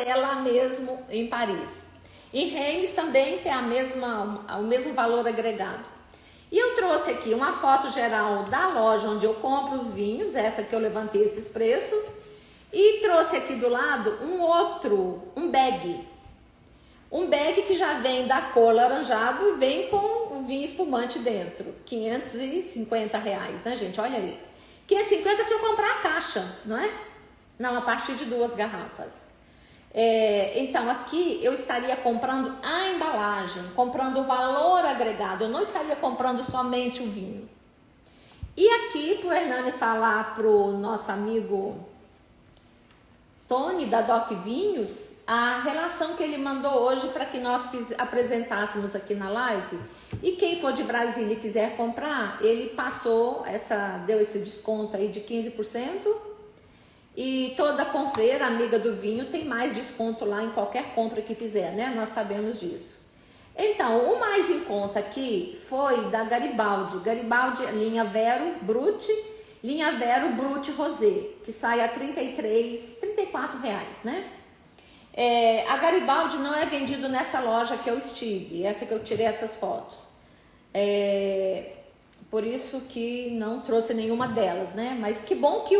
é lá mesmo em Paris. Em Reims também tem o mesmo valor agregado. E eu trouxe aqui uma foto geral da loja onde eu compro os vinhos, essa que eu levantei esses preços, e trouxe aqui do lado um bag. Um bag que já vem da cor laranjado e vem com o vinho espumante dentro. R$550, né, gente? Olha aí. 550 se eu comprar a caixa, não é? Não, a partir de 2 garrafas. Então aqui eu estaria comprando a embalagem, comprando o valor agregado, eu não estaria comprando somente o vinho. E aqui pro Hernani falar pro nosso amigo Tony da Doc Vinhos, a relação que ele mandou hoje para que nós apresentássemos aqui na live. E quem for de Brasília e quiser comprar, ele deu esse desconto aí de 15%. E toda confreira, amiga do vinho, tem mais desconto lá em qualquer compra que fizer, né? Nós sabemos disso. Então, o mais em conta aqui foi da Garibaldi. Garibaldi, linha Vero Brut, linha Vero Brut Rosé, que sai a R$34, né? A Garibaldi não é vendido nessa loja que eu estive, essa que eu tirei essas fotos. Por isso que não trouxe nenhuma delas, né? Mas que bom que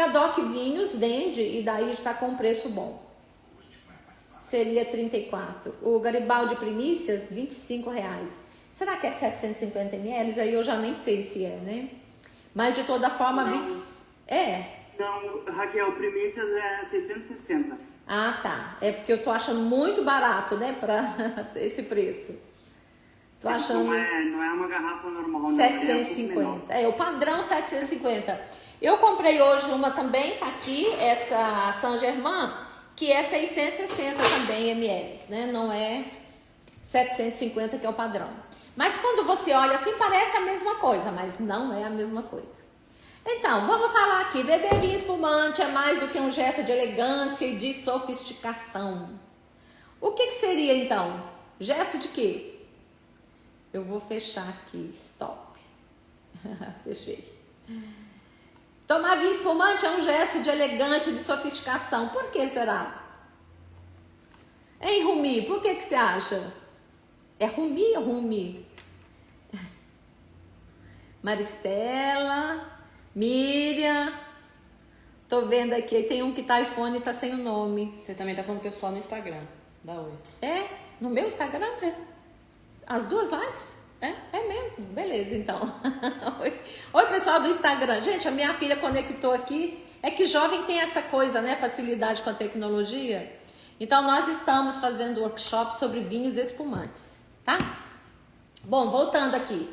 a Doc Vinhos vende e daí está com um preço bom. Seria 34. O Garibaldi Primícias, R$25. Será que é 750 ml? Aí eu já nem sei se é, né? Mas de toda forma, não. Não, Raquel, Primícias é 660. Ah, tá. É porque eu tô achando muito barato, né, para esse preço. Tô achando... Não é uma garrafa normal, não. 750. O padrão 750. Eu comprei hoje uma também, tá aqui, essa Saint Germain, que é 660 também ml, né? Não é 750 que é o padrão. Mas quando você olha assim, parece a mesma coisa, mas não é a mesma coisa. Então, vamos falar aqui, beber vinho espumante é mais do que um gesto de elegância e de sofisticação. O que seria então? Gesto de quê? Eu vou fechar aqui, stop. Fechei. Tomar vinho espumante é um gesto de elegância e de sofisticação. Por que será? Hein, Rumi? Por que você acha? É Rumi ou Rumi? Maristela, Miriam. Tô vendo aqui, tem um que tá iPhone e tá sem o nome. Você também tá falando pessoal no Instagram, da Oi. No meu Instagram? As duas lives? É mesmo? Beleza, então. Oi, pessoal do Instagram. Gente, a minha filha conectou aqui. É que jovem tem essa coisa, né? Facilidade com a tecnologia. Então, nós estamos fazendo workshop sobre vinhos espumantes, tá? Bom, voltando aqui.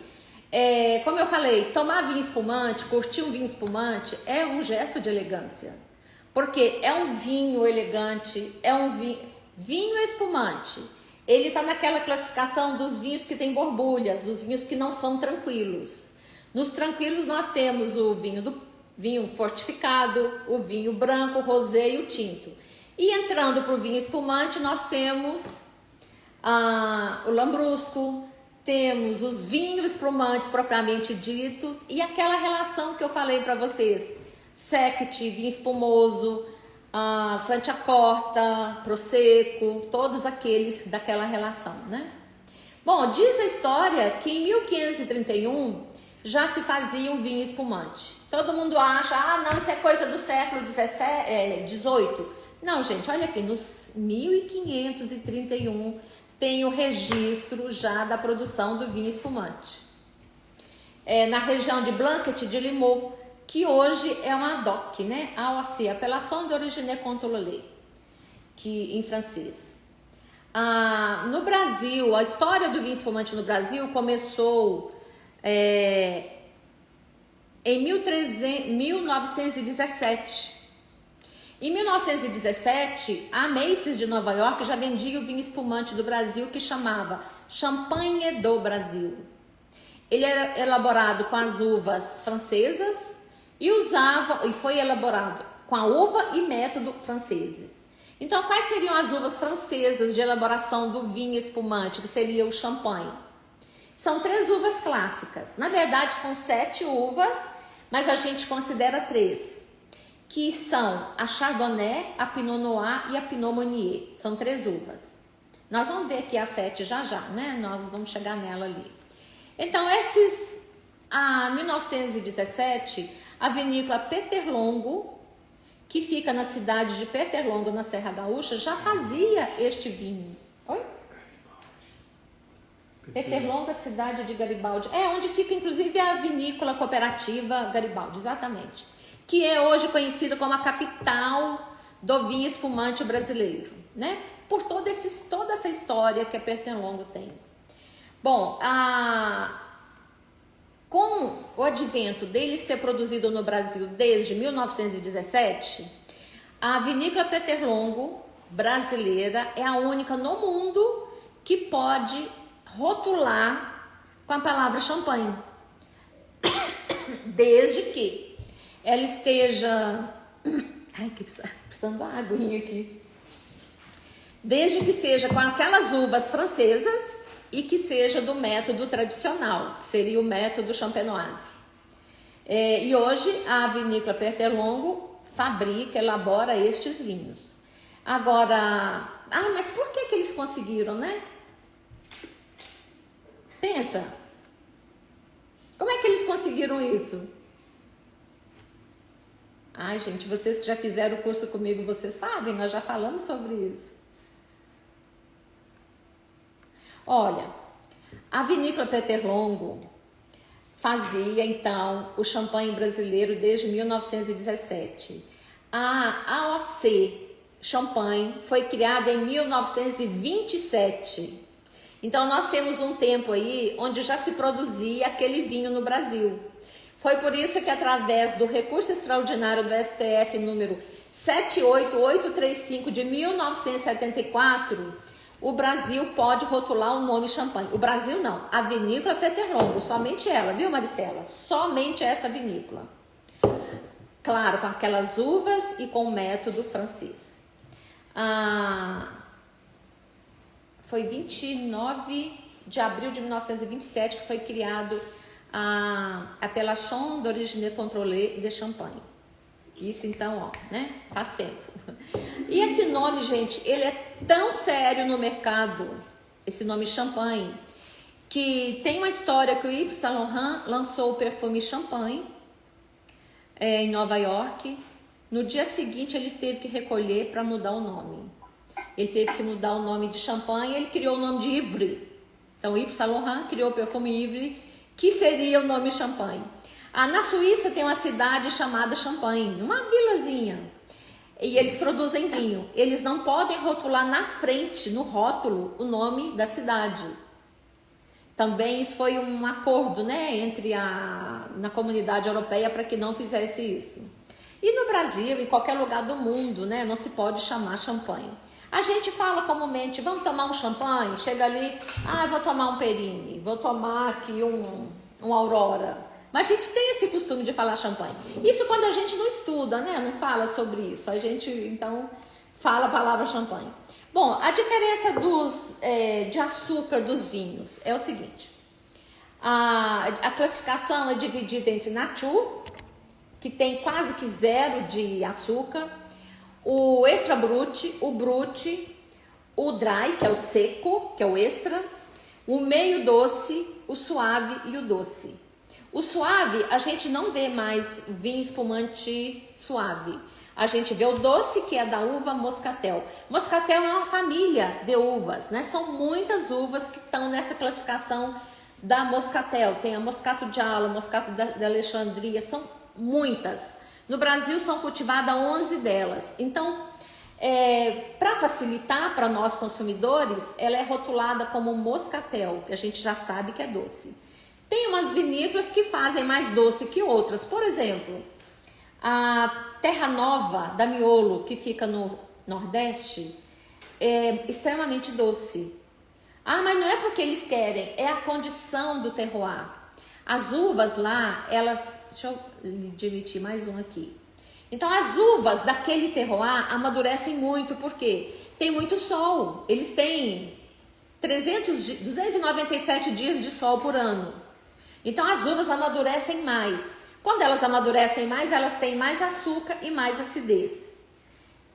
Como eu falei, tomar vinho espumante, curtir um vinho espumante é um gesto de elegância. Porque é um vinho elegante, é um vinho espumante. Ele está naquela classificação dos vinhos que tem borbulhas, dos vinhos que não são tranquilos. Nos tranquilos nós temos o vinho fortificado, o vinho branco, o rosé e o tinto. E entrando para o vinho espumante nós temos o lambrusco, temos os vinhos espumantes propriamente ditos e aquela relação que eu falei para vocês, sect, vinho espumoso, Franciacorta, Prosecco, todos aqueles daquela relação, né? Bom, diz a história que em 1531 já se fazia um vinho espumante. Todo mundo acha, não, isso é coisa do século XVIII. Não, gente, olha aqui, nos 1531 tem o registro já da produção do vinho espumante. Na região de Blanquet de Limoux, que hoje é uma DOC, né? AOC, Appellation d'Origine Contrôlée, que em francês. No Brasil, a história do vinho espumante no Brasil começou em 1917. Em 1917, a Macy's de Nova York já vendia o vinho espumante do Brasil que chamava Champagne do Brasil. Ele era elaborado com as uvas francesas e foi elaborado com a uva e método franceses. Então, quais seriam as uvas francesas de elaboração do vinho espumante, que seria o champanhe? São 3 uvas clássicas. Na verdade, são 7 uvas, mas a gente considera 3. que são a Chardonnay, a Pinot Noir e a Pinot Meunier. São 3 uvas. Nós vamos ver aqui a 7 já, né? Nós vamos chegar nela ali. Então, a 1917, a vinícola Peterlongo, que fica na cidade de Peterlongo, na Serra Gaúcha, já fazia este vinho. Oi? Peterlongo, a cidade de Garibaldi. É onde fica, inclusive, a vinícola cooperativa Garibaldi, exatamente. Que é hoje conhecida como a capital do vinho espumante brasileiro, né? Por toda essa história que a Peterlongo tem. Bom, com o advento dele ser produzido no Brasil desde 1917, a vinícola Peterlongo brasileira é a única no mundo que pode rotular com a palavra champanhe, desde que ela esteja... Ai, que precisando da aguinha aqui. Desde que seja com aquelas uvas francesas e que seja do método tradicional, que seria o método champenoise. E hoje a vinícola Peterlongo fabrica, elabora estes vinhos. Agora, mas por que eles conseguiram, né? Pensa, como é que eles conseguiram isso? Ai, gente, vocês que já fizeram o curso comigo, vocês sabem, nós já falamos sobre isso. Olha, a vinícola Peterlongo fazia, então, o champanhe brasileiro desde 1917. A AOC Champanhe foi criada em 1927. Então, nós temos um tempo aí onde já se produzia aquele vinho no Brasil. Foi por isso que, através do recurso extraordinário do STF número 78835 de 1974, o Brasil pode rotular o nome champanhe. O Brasil não, a vinícola Peterlongo, somente ela, viu, Maristela? Somente essa vinícola. Claro, com aquelas uvas e com o método francês. Foi 29 de abril de 1927 que foi criado a Appellation d'Origine Contrôlée de Champagne. Isso então, né? Faz tempo. E esse nome, gente, ele é tão sério no mercado, esse nome champanhe, que tem uma história que o Yves Saint Laurent lançou o perfume Champagne em Nova York. No dia seguinte ele teve que recolher para mudar o nome. Ele teve que mudar o nome de champanhe, ele criou o nome de Ivry. Então Yves Saint Laurent criou o perfume Ivry, que seria o nome champanhe. Na Suíça tem uma cidade chamada Champagne, uma vilazinha. E eles produzem vinho. Eles não podem rotular na frente, no rótulo, o nome da cidade. Também isso foi um acordo, né, na comunidade europeia para que não fizesse isso. E no Brasil, em qualquer lugar do mundo, né, não se pode chamar champanhe. A gente fala comumente, vamos tomar um champanhe? Chega ali, vou tomar um Perine, vou tomar aqui um Aurora. Mas a gente tem esse costume de falar champanhe. Isso quando a gente não estuda, né? Não fala sobre isso. A gente, então, fala a palavra champanhe. Bom, a diferença de açúcar dos vinhos é o seguinte. A classificação é dividida entre nature, que tem quase que 0 de açúcar, o extra brut, o brut, o dry, que é o seco, que é o extra, o meio doce, o suave e o doce. O suave, a gente não vê mais vinho espumante suave. A gente vê o doce, que é da uva moscatel. Moscatel é uma família de uvas, né? São muitas uvas que estão nessa classificação da moscatel. Tem a moscato Giallo, moscato da Alexandria, são muitas. No Brasil são cultivadas 11 delas. Então, para facilitar para nós consumidores, ela é rotulada como moscatel, que a gente já sabe que é doce. Tem umas vinícolas que fazem mais doce que outras. Por exemplo, a Terra Nova da Miolo, que fica no Nordeste, é extremamente doce. Mas não é porque eles querem, é a condição do terroir. As uvas lá, deixa eu dividir mais um aqui. Então, as uvas daquele terroir amadurecem muito, porque tem muito sol. Eles têm 297 dias de sol por ano. Então, as uvas amadurecem mais. Quando elas amadurecem mais, elas têm mais açúcar e mais acidez.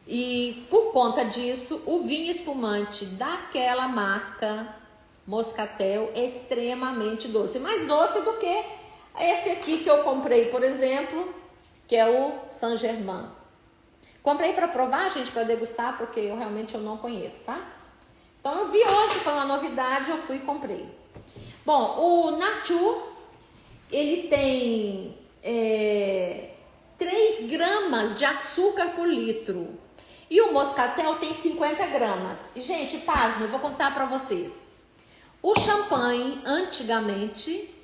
E por conta disso, o vinho espumante daquela marca Moscatel é extremamente doce. Mais doce do que esse aqui que eu comprei, por exemplo, que é o Saint-Germain. Comprei para provar, gente, para degustar, porque eu realmente não conheço, tá? Então eu vi ontem, foi uma novidade, eu fui e comprei. Bom, o Nature, ele tem 3 gramas de açúcar por litro. E o Moscatel tem 50 gramas. E, gente, pasme, eu vou contar para vocês. O champanhe, antigamente,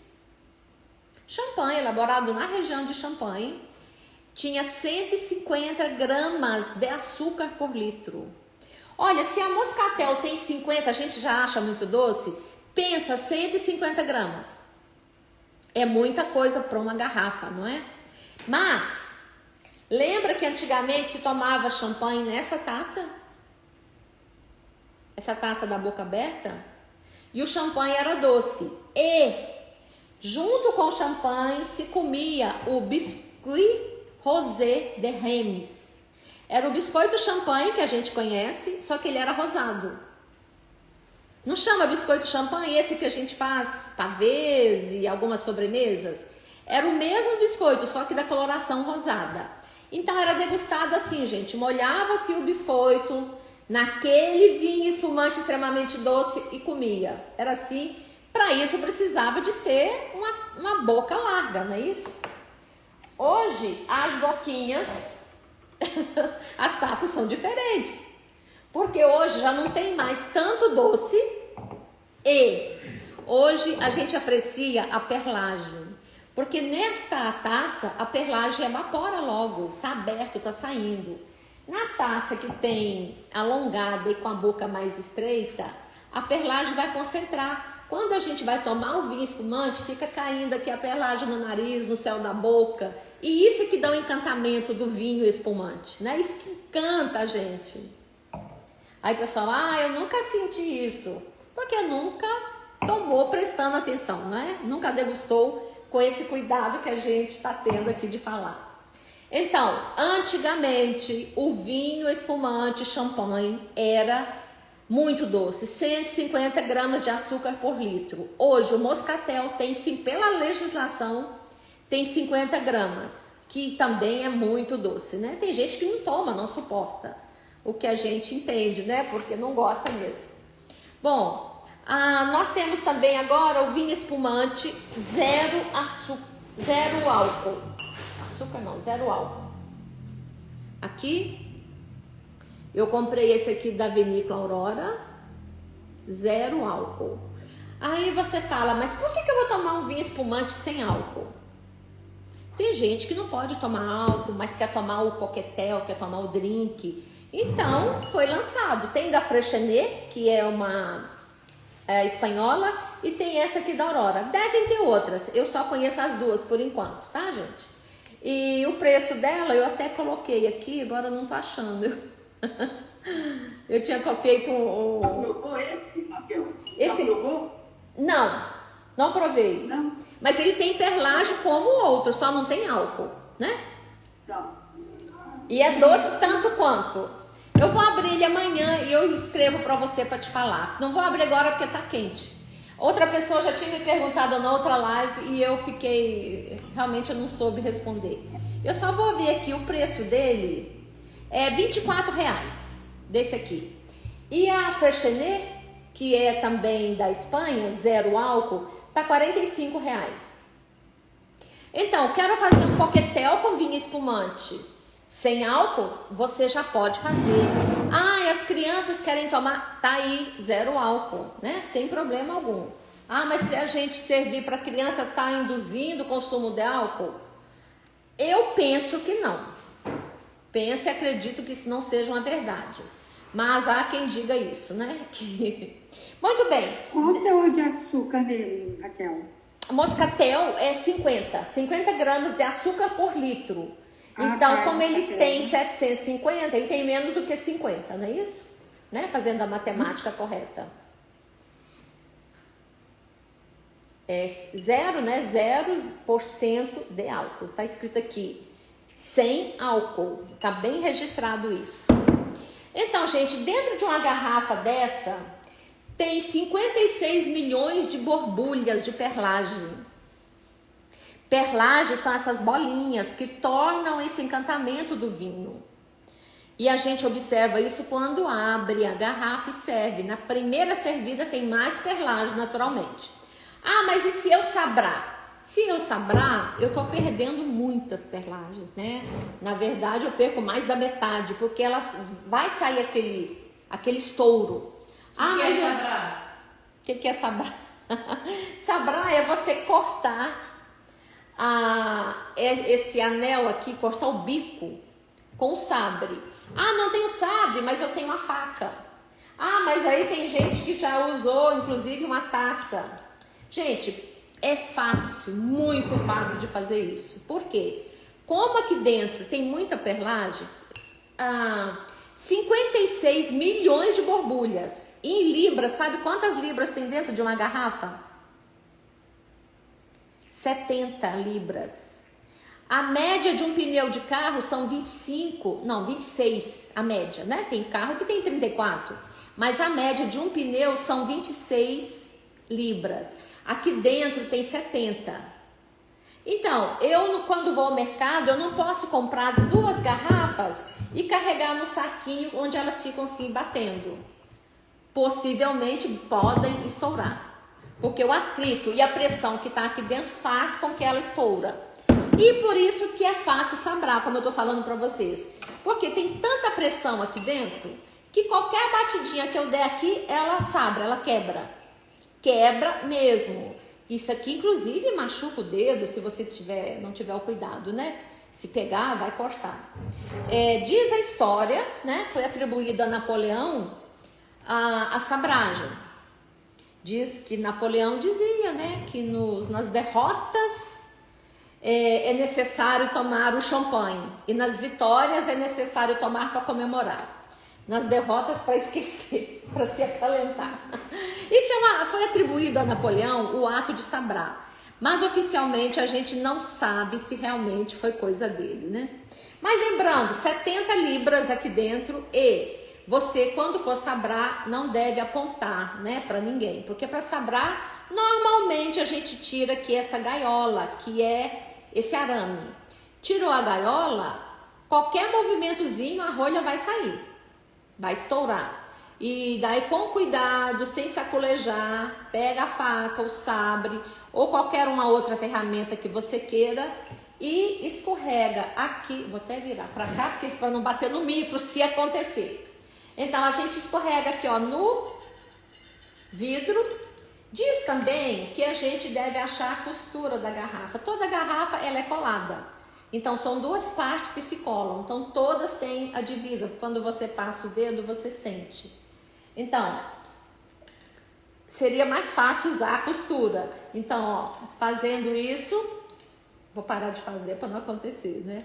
champanhe elaborado na região de Champagne, tinha 150 gramas de açúcar por litro. Olha, se a Moscatel tem 50, a gente já acha muito doce, pensa 150 gramas. É muita coisa para uma garrafa, não é? Mas, lembra que antigamente se tomava champanhe nessa taça? Essa taça da boca aberta? E o champanhe era doce. E, junto com o champanhe, se comia o biscuit rosé de Reims. Era o biscoito champanhe que a gente conhece, só que ele era rosado. Não chama biscoito champanhe esse que a gente faz pavês e algumas sobremesas? Era o mesmo biscoito, só que da coloração rosada. Então era degustado assim, gente. Molhava-se o biscoito naquele vinho espumante extremamente doce e comia. Era assim. Para isso precisava de ser uma boca larga, não é isso? Hoje as boquinhas, as taças são diferentes. Porque hoje já não tem mais tanto doce e hoje a gente aprecia a perlagem. Porque nesta taça a perlagem evapora logo, tá aberto, tá saindo. Na taça que tem alongada e com a boca mais estreita, a perlagem vai concentrar. Quando a gente vai tomar o vinho espumante, fica caindo aqui a perlagem no nariz, no céu da boca. E isso que dá o encantamento do vinho espumante, né? Isso que encanta a gente. Aí o pessoal, eu nunca senti isso. Porque nunca tomou prestando atenção, né? Nunca degustou com esse cuidado que a gente está tendo aqui de falar. Então, antigamente, o vinho espumante champanhe era muito doce, 150 gramas de açúcar por litro. Hoje, o Moscatel tem, pela legislação, tem 50 gramas, que também é muito doce, né? Tem gente que não toma, não suporta. O que a gente entende, né? Porque não gosta mesmo. Bom, nós temos também agora o vinho espumante zero álcool. Açúcar não, zero álcool. Aqui, eu comprei esse aqui da Vinícola Aurora, zero álcool. Aí você fala, mas por que eu vou tomar um vinho espumante sem álcool? Tem gente que não pode tomar álcool, mas quer tomar o coquetel, quer tomar o drink. Então, foi lançado. Tem da Freixenet, que é uma espanhola, e tem essa aqui da Aurora. Devem ter outras, eu só conheço as duas por enquanto, tá, gente? E o preço dela, eu até coloquei aqui, agora eu não tô achando. Eu tinha feito Provou esse, Raquel? Esse? Provou? Não provei. Não? Mas ele tem perlagem como o outro, só não tem álcool, né? Não. E é doce tanto quanto. Eu vou abrir ele amanhã e eu escrevo para você para te falar. Não vou abrir agora porque tá quente. Outra pessoa já tinha me perguntado na outra live e eu fiquei... Realmente eu não soube responder. Eu só vou ver aqui o preço dele. É R$24 desse aqui. E a Freixenet, que é também da Espanha, zero álcool, tá R$45. Então, quero fazer um coquetel com vinho espumante sem álcool, você já pode fazer. E as crianças querem tomar, tá aí, zero álcool, né? Sem problema algum. Mas se a gente servir para criança, tá induzindo o consumo de álcool? Eu penso que não. Penso e acredito que isso não seja uma verdade. Mas há quem diga isso, né? Muito bem. Qual o teor de açúcar nele, Raquel? Moscatel é 50 gramas de açúcar por litro. Então, tá, como ele Moscatel. tem 750, ele tem menos do que 50, não é isso? Né? Fazendo a matemática correta. É zero, né? 0% de álcool. Tá escrito aqui, sem álcool. Tá bem registrado isso. Então, gente, dentro de uma garrafa dessa, tem 56 milhões de borbulhas de perlage. Perlage são essas bolinhas que tornam esse encantamento do vinho. E a gente observa isso quando abre a garrafa e serve. Na primeira servida tem mais perlage, naturalmente. Ah, mas e se eu sabrar? Se eu sabrar, eu tô perdendo muitas perlages, né? Na verdade, eu perco mais da metade, porque ela vai sair aquele estouro. Mas sabrar? O que é sabrar? Sabrar é você cortar esse anel aqui, cortar o bico com o sabre. Ah, não tenho sabre, mas eu tenho uma faca. Ah, mas aí tem gente que já usou, inclusive, uma taça. Gente, é fácil, muito fácil de fazer isso. Por quê? Como aqui dentro tem muita perlage, 56 milhões de borbulhas. Em libras, sabe quantas libras tem dentro de uma garrafa? 70 libras. A média de um pneu de carro são 26, a média, né? Tem carro que tem 34, mas a média de um pneu são 26 libras. Aqui dentro tem 70. Então, quando vou ao mercado, eu não posso comprar as 2 garrafas e carregar no saquinho onde elas ficam se batendo. Possivelmente podem estourar, porque o atrito e a pressão que está aqui dentro faz com que ela estoura. E por isso que é fácil sabrar, como eu estou falando para vocês. Porque tem tanta pressão aqui dentro que qualquer batidinha que eu der aqui, ela sabra, ela quebra. Quebra mesmo. Isso aqui, inclusive, machuca o dedo se você não tiver o cuidado, né? Se pegar, vai cortar. Diz a história, né? Foi atribuído a Napoleão a sabragem. Diz que Napoleão dizia, né? Que nas derrotas é necessário tomar o champanhe e nas vitórias é necessário tomar para comemorar. Nas derrotas para esquecer, para se acalentar. Isso foi atribuído a Napoleão o ato de sabrar, mas oficialmente a gente não sabe se realmente foi coisa dele, né? Mas lembrando, 70 libras aqui dentro e você, quando for sabrar, não deve apontar, né, para ninguém, porque para sabrar, normalmente a gente tira aqui essa gaiola, que é esse arame. Tirou a gaiola, qualquer movimentozinho a rolha vai sair, vai estourar. E daí com cuidado, sem sacolejar, pega a faca, o sabre ou qualquer uma outra ferramenta que você queira e escorrega aqui, vou até virar para cá, porque para não bater no micro se acontecer. Então a gente escorrega aqui, ó, no vidro. Diz também que a gente deve achar a costura da garrafa. Toda garrafa ela é colada. Então são 2 partes que se colam. Então todas têm a divisa. Quando você passa o dedo, você sente. Então, seria mais fácil usar a costura. Então, ó, fazendo isso, vou parar de fazer para não acontecer, né?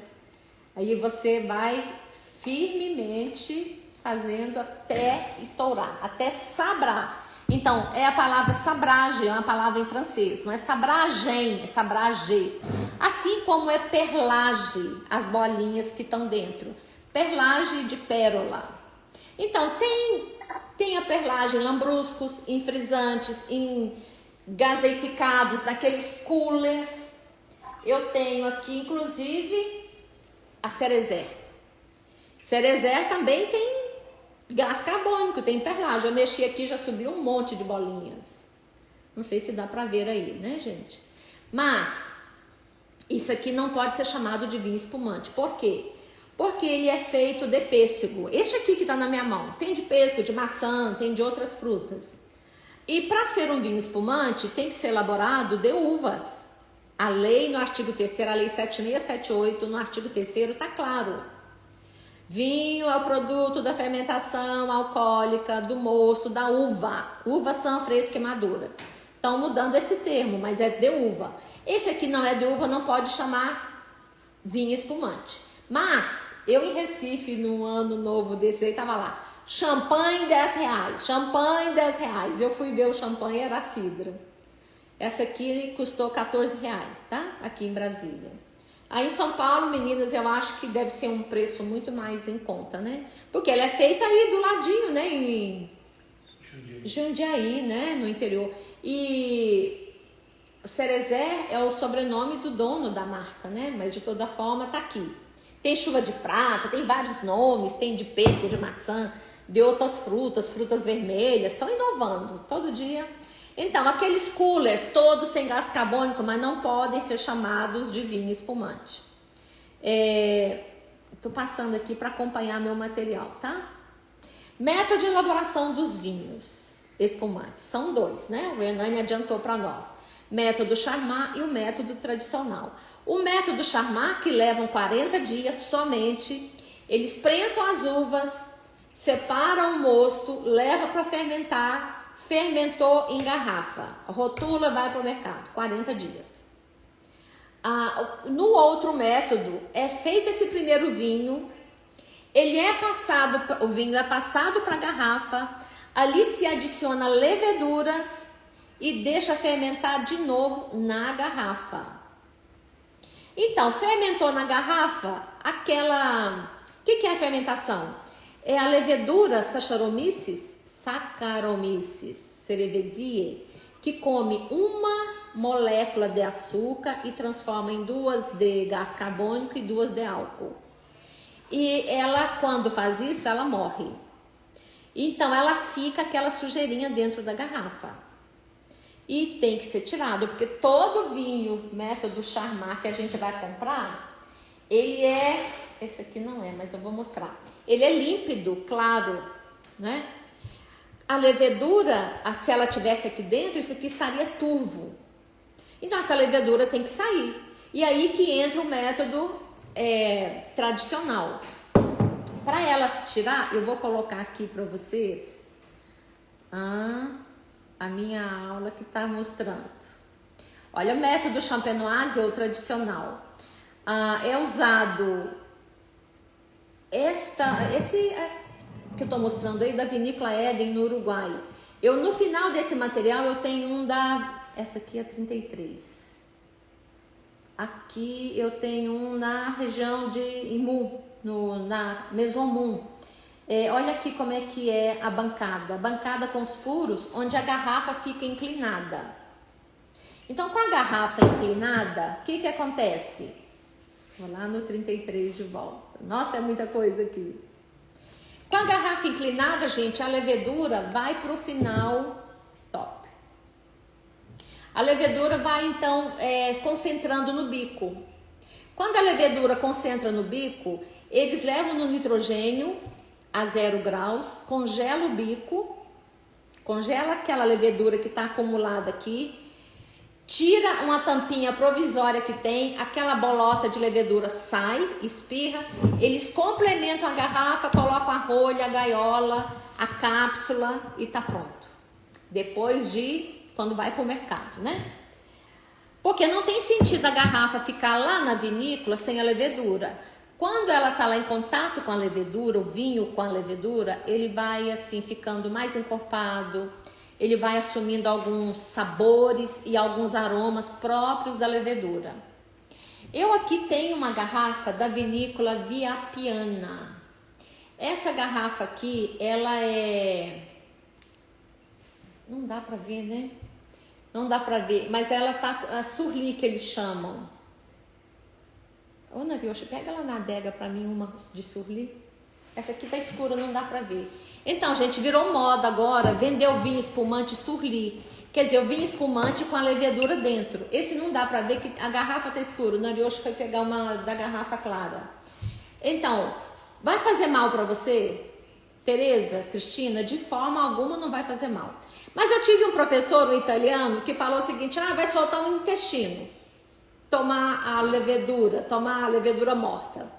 Aí você vai firmemente fazendo até estourar, até sabrar. Então, é a palavra sabrage, é uma palavra em francês, não é sabragem, é sabrage. Assim como é perlage, as bolinhas que estão dentro. Perlage de pérola. Então, tem a perlage em lambruscos, em frisantes, em gaseificados, naqueles coolers. Eu tenho aqui, inclusive, a cerezer. Cerezer também tem gás carbônico, tem perlage. Eu mexi aqui, já subiu um monte de bolinhas. Não sei se dá pra ver aí, né, gente? Mas isso aqui não pode ser chamado de vinho espumante. Por quê? Porque ele é feito de pêssego. Este aqui que tá na minha mão, tem de pêssego, de maçã, tem de outras frutas. E para ser um vinho espumante, tem que ser elaborado de uvas. A lei no artigo 3º, a lei 7678, no artigo 3º, tá claro. Vinho é o produto da fermentação alcoólica do mosto da uva. Uva sã, fresca e madura. Estão mudando esse termo, mas é de uva. Esse aqui não é de uva, não pode chamar vinho espumante. Mas eu em Recife, num ano novo desse aí, tava lá. Champanhe R$10. Champanhe R$10. Eu fui ver o champanhe, era cidra. Essa aqui custou R$14, tá? Aqui em Brasília. Aí em São Paulo, meninas, eu acho que deve ser um preço muito mais em conta, né? Porque ela é feita aí do ladinho, né? Em Jundiaí, né? No interior. E Cerezer é o sobrenome do dono da marca, né? Mas de toda forma tá aqui. Tem chuva de prata, tem vários nomes, tem de pêssego, de maçã, de outras frutas, frutas vermelhas. Estão inovando todo dia. Então, aqueles coolers, todos têm gás carbônico, mas não podem ser chamados de vinho espumante. Estou passando aqui para acompanhar meu material, tá? Método de elaboração dos vinhos espumantes. São dois, né? O Hernani adiantou para nós. Método Charmat e o método tradicional. O método Charmat, que levam 40 dias somente, eles prensam as uvas, separam o mosto, levam para fermentar, fermentou em garrafa, rotula, vai para o mercado, 40 dias. No outro método, é feito esse primeiro vinho, o vinho é passado para a garrafa, ali se adiciona leveduras e deixa fermentar de novo na garrafa. Então, fermentou na garrafa, o que é a fermentação? É a levedura Saccharomyces cerevisiae, que come uma molécula de açúcar e transforma em 2 de gás carbônico e 2 de álcool. E ela, quando faz isso, ela morre. Então, ela fica aquela sujeirinha dentro da garrafa. E tem que ser tirado, porque todo vinho, método Charmat, que a gente vai comprar, ele é... Esse aqui não é, mas eu vou mostrar. Ele é límpido, claro, né? A levedura, se ela tivesse aqui dentro, isso aqui estaria turvo. Então, essa levedura tem que sair. E aí que entra o método tradicional. Para ela tirar, eu vou colocar aqui para vocês a minha aula que está mostrando. Olha, o método champenoise ou tradicional. É usado esse que eu estou mostrando aí da vinícola Éden no Uruguai. No final desse material eu tenho essa aqui é 33. Aqui eu tenho um na região de Imu, na Maison Mun. Olha aqui como é que é a bancada com os furos, onde a garrafa fica inclinada. Então, com a garrafa inclinada, o que acontece? Vou lá no 33 de volta. Nossa, é muita coisa aqui. Com a garrafa inclinada, gente, a levedura vai para o final, stop. A levedura vai, então, concentrando no bico. Quando a levedura concentra no bico, eles levam no nitrogênio a 0 graus, congela o bico, congela aquela levedura que está acumulada aqui, tira uma tampinha provisória que tem, aquela bolota de levedura sai, espirra, eles complementam a garrafa, colocam a rolha, a gaiola, a cápsula e tá pronto. Depois quando vai para o mercado, né? Porque não tem sentido a garrafa ficar lá na vinícola sem a levedura. Quando ela tá lá em contato com a levedura, o vinho com a levedura, ele vai assim ficando mais encorpado, ele vai assumindo alguns sabores e alguns aromas próprios da levedura. Eu aqui tenho uma garrafa da vinícola Via Piana. Essa garrafa aqui, ela não dá pra ver, né? Não dá pra ver, mas ela tá a Surly, que eles chamam. Ô, Narioche, pega lá na adega pra mim uma de Surly. Essa aqui tá escura, não dá pra ver. Então, gente, virou moda agora vender o vinho espumante Surly. Quer dizer, o vinho espumante com a levedura dentro. Esse não dá pra ver, que a garrafa tá escura. O Narioche foi pegar uma da garrafa clara. Então, vai fazer mal pra você? Tereza, Cristina, de forma alguma não vai fazer mal. Mas eu tive um professor, um italiano, que falou o seguinte: vai soltar um intestino. Tomar a levedura morta.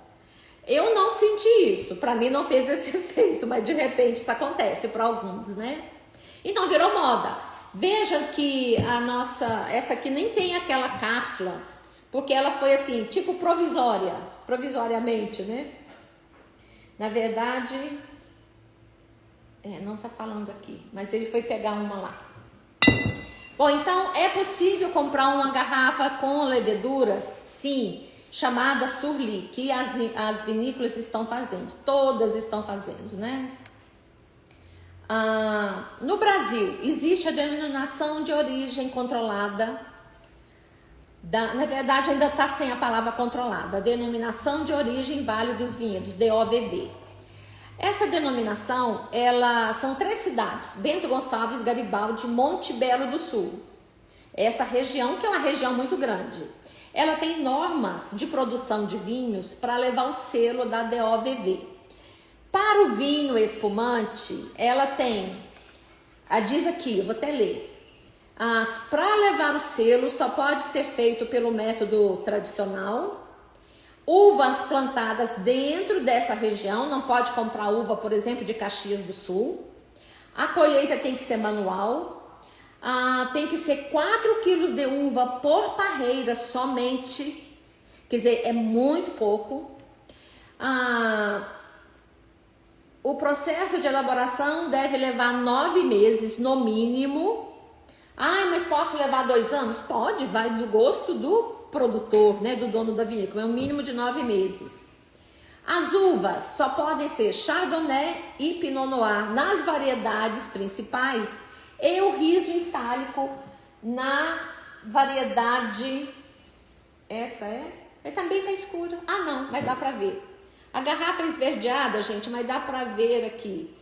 Eu não senti isso, para mim não fez esse efeito, mas de repente isso acontece para alguns, né? Então virou moda. Veja que essa aqui nem tem aquela cápsula, porque ela foi assim, tipo provisoriamente, né? Na verdade, não tá falando aqui, mas ele foi pegar uma lá. Bom, então é possível comprar uma garrafa com leveduras? Sim, chamada Surli, que as vinícolas estão fazendo, todas estão fazendo, né? No Brasil, existe a denominação de origem controlada, na verdade ainda está sem a palavra controlada, a denominação de origem Vale dos Vinhedos, DOVV. Essa denominação, são 3 cidades, Bento Gonçalves, Garibaldi, Monte Belo do Sul. Essa região, que é uma região muito grande, ela tem normas de produção de vinhos para levar o selo da DOVV. Para o vinho espumante, ela tem, diz aqui, eu vou até ler, para levar o selo só pode ser feito pelo método tradicional, uvas plantadas dentro dessa região, não pode comprar uva, por exemplo, de Caxias do Sul. A colheita tem que ser manual, tem que ser 4 quilos de uva por parreira somente, quer dizer, é muito pouco. O processo de elaboração deve levar 9 meses no mínimo. Mas posso levar 2 anos? Pode, vai do gosto do produtor, né, do dono da vinícola, é um mínimo de 9 meses. As uvas só podem ser Chardonnay e Pinot Noir nas variedades principais e o Riesling itálico na variedade, essa também tá escura, não, mas dá pra ver. A garrafa é esverdeada, gente, mas dá pra ver aqui,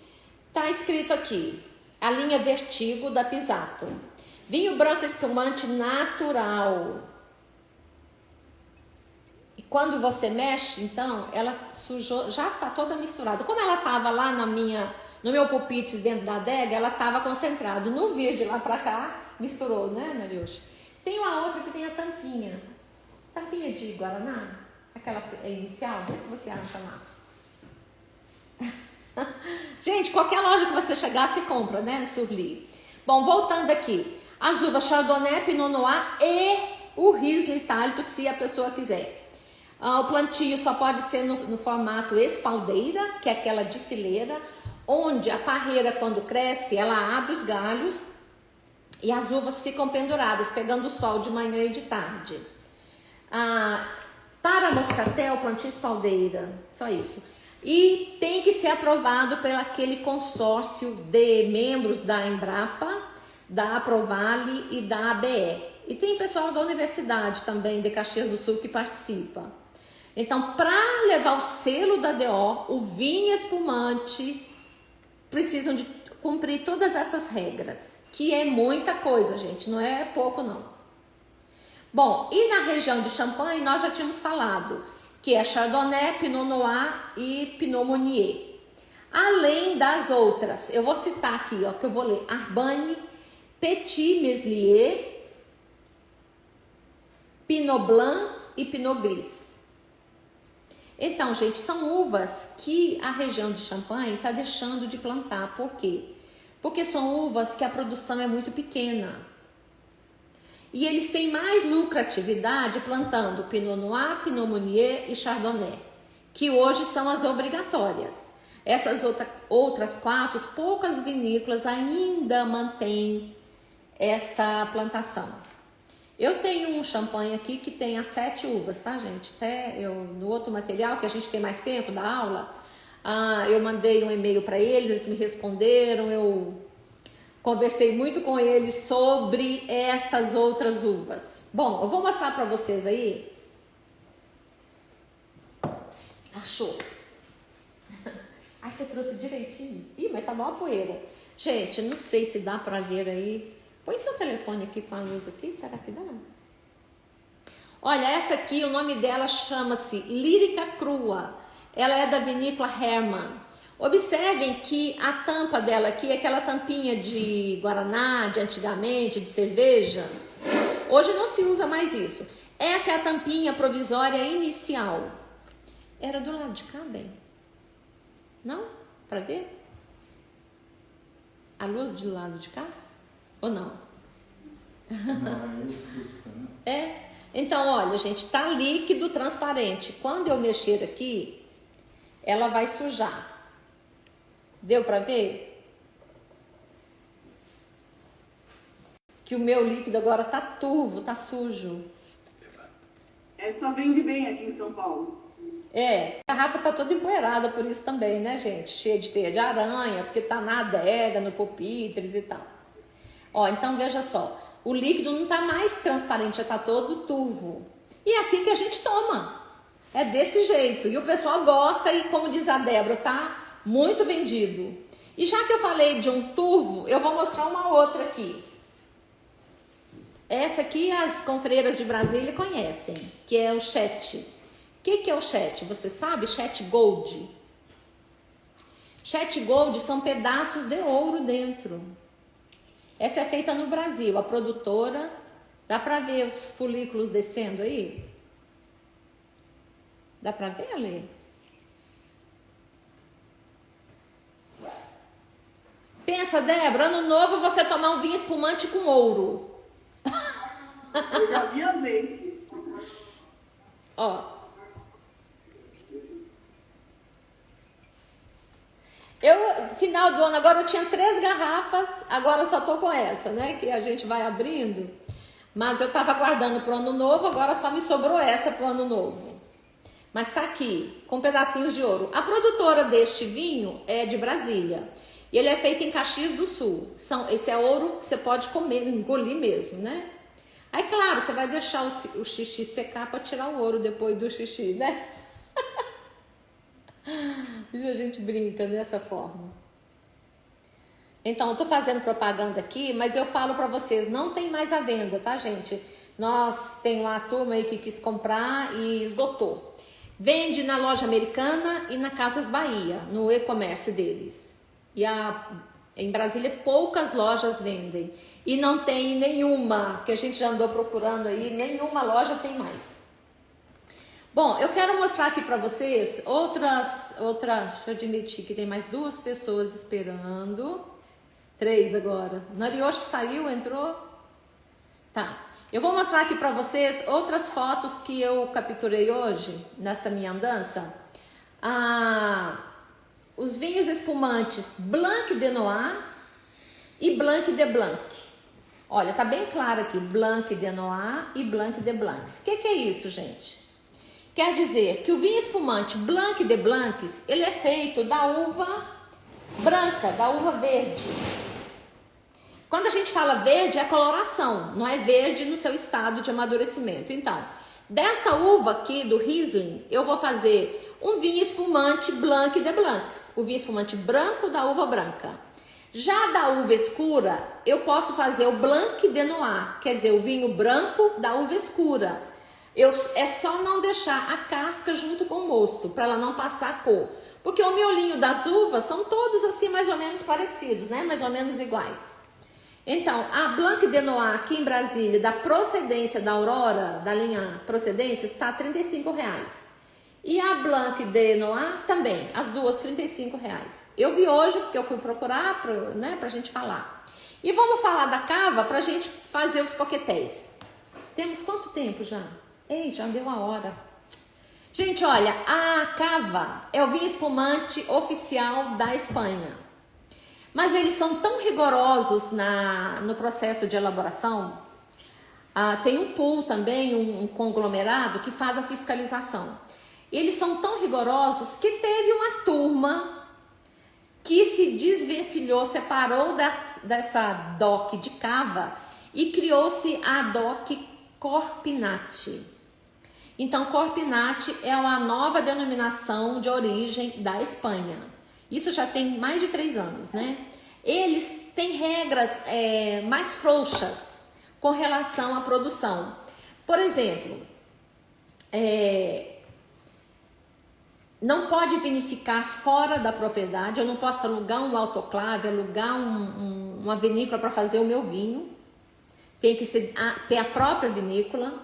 tá escrito aqui, a linha Vertigo da Pisato, vinho branco espumante natural. Quando você mexe, então, ela sujou, já tá toda misturada. Como ela tava lá no meu pulpite dentro da adega, ela tava concentrada. No vir de lá pra cá, misturou, né, Nariush? Tem uma outra que tem a tampinha. Tampinha de Guaraná? Aquela inicial? Vê se você acha lá. Gente, qualquer loja que você chegar, se compra, né, Surli. Bom, voltando aqui. As uvas Chardonnay, Pinot Noir e o Riesling itálico, se a pessoa quiser. O plantio só pode ser no formato espaldeira, que é aquela de fileira, onde a parreira, quando cresce, ela abre os galhos e as uvas ficam penduradas, pegando o sol de manhã e de tarde. Para moscatel, plantio espaldeira, só isso. E tem que ser aprovado pelo aquele consórcio de membros da Embrapa, da Aprovale e da ABE. E tem pessoal da universidade também, de Caxias do Sul, que participa. Então, para levar o selo da DO, o vinho espumante, precisam de cumprir todas essas regras, que é muita coisa, gente, não é pouco não. Bom, e na região de Champagne, nós já tínhamos falado que é Chardonnay, Pinot Noir e Pinot Meunier. Além das outras, eu vou citar aqui, que eu vou ler, Arbanne, Petit Meslier, Pinot Blanc e Pinot Gris. Então, gente, são uvas que a região de Champagne está deixando de plantar. Por quê? Porque são uvas que a produção é muito pequena. E eles têm mais lucratividade plantando Pinot Noir, Pinot Meunier e Chardonnay, que hoje são as obrigatórias. Essas outras 4, poucas vinícolas ainda mantêm esta plantação. Eu tenho um champanhe aqui que tem as 7 uvas, tá, gente? Até no outro material, que a gente tem mais tempo da aula, eu mandei um e-mail para eles me responderam, eu conversei muito com eles sobre estas outras uvas. Bom, eu vou mostrar para vocês aí. Achou? Ai, você trouxe direitinho. Ih, mas tá mó poeira. Gente, não sei se dá para ver aí. Põe seu telefone aqui com a luz aqui, será que dá? Olha, essa aqui, o nome dela chama-se Lírica Crua. Ela é da vinícola Hermann. Observem que a tampa dela aqui é aquela tampinha de Guaraná, de antigamente, de cerveja. Hoje não se usa mais isso. Essa é a tampinha provisória inicial. Era do lado de cá, bem? Não? Para ver? A luz do lado de cá? Ou não? Não, é busca, né? Então, olha, gente, tá líquido, transparente. Quando eu mexer aqui, ela vai sujar. Deu para ver? que o meu líquido agora tá turvo, tá sujo. Só vende bem aqui em São Paulo. A garrafa tá toda empoeirada por isso também, né, gente? Cheia de teia de aranha, porque tá na adega, no pupitres e tal. Ó, então veja só, o líquido não tá mais transparente, já tá todo turvo. E é assim que a gente toma. É desse jeito. E o pessoal gosta e, como diz a Débora, tá muito vendido. E já que eu falei de um turvo, eu vou mostrar uma outra aqui. Essa aqui as confreiras de Brasília conhecem, que é o Chet. O que é o Chet? Você sabe? Chet Gold. Chet Gold são pedaços de ouro dentro. Essa é feita no Brasil. A produtora, dá pra ver os folículos descendo aí? Dá pra ver, Alê? Pensa, Débora, ano novo você tomar um vinho espumante com ouro. Eu já vi azeite. Ó. Final do ano, agora eu tinha 3 garrafas, agora eu só tô com essa, né? Que a gente vai abrindo. Mas eu tava guardando pro ano novo, agora só me sobrou essa pro ano novo. Mas tá aqui, com pedacinhos de ouro. A produtora deste vinho é de Brasília. E ele é feito em Caxias do Sul. Esse é ouro que você pode comer, engolir mesmo, né? Aí, claro, você vai deixar o xixi secar para tirar o ouro depois do xixi, né? E a gente brinca dessa forma. Então, eu tô fazendo propaganda aqui, mas eu falo para vocês, não tem mais à venda, tá, gente? Tem uma turma aí que quis comprar e esgotou. Vende na loja Americana e na Casas Bahia, no e-commerce deles. E em Brasília poucas lojas vendem. E não tem nenhuma, que a gente já andou procurando aí, nenhuma loja tem mais. Bom, eu quero mostrar aqui para vocês deixa eu admitir que tem mais 2 pessoas esperando. 3 agora. Narioshi saiu, entrou? Tá. Eu vou mostrar aqui para vocês outras fotos que eu capturei hoje, nessa minha andança. Os vinhos espumantes Blanc de Noir e Blanc de Blanc. Olha, tá bem claro aqui, Blanc de Noir e Blanc de Blancs. O que é isso, gente? Quer dizer que o vinho espumante Blanc de Blancs, ele é feito da uva branca, da uva verde. Quando a gente fala verde, é coloração, não é verde no seu estado de amadurecimento. Então, desta uva aqui, do Riesling, eu vou fazer um vinho espumante Blanc de Blancs, o vinho espumante branco da uva branca. Já da uva escura, eu posso fazer o Blanc de Noir, quer dizer, o vinho branco da uva escura. É só não deixar a casca junto com o mosto, para ela não passar a cor. Porque o miolinho das uvas são todos assim mais ou menos parecidos, né? Mais ou menos iguais. Então, a Blanc de Noir aqui em Brasília, da Procedência da Aurora, da linha Procedência, está R$ 35. E a Blanc de Noir também, as duas R$ 35. Eu vi hoje, porque eu fui procurar, pra gente falar. E vamos falar da cava pra gente fazer os coquetéis. Temos quanto tempo já? Ei, já deu a hora. Gente, olha, a cava é o vinho espumante oficial da Espanha. Mas eles são tão rigorosos no processo de elaboração. Tem um pool também, um conglomerado que faz a fiscalização. Eles são tão rigorosos que teve uma turma que se desvencilhou, separou dessa DOC de cava e criou-se a DOC Corpinati. Então, Corpinati é uma nova denominação de origem da Espanha. Isso já tem mais de 3 anos, né? Eles têm regras mais frouxas com relação à produção. Por exemplo, não pode vinificar fora da propriedade. Eu não posso alugar um autoclave, alugar uma vinícola para fazer o meu vinho. Tem que ter a própria vinícola.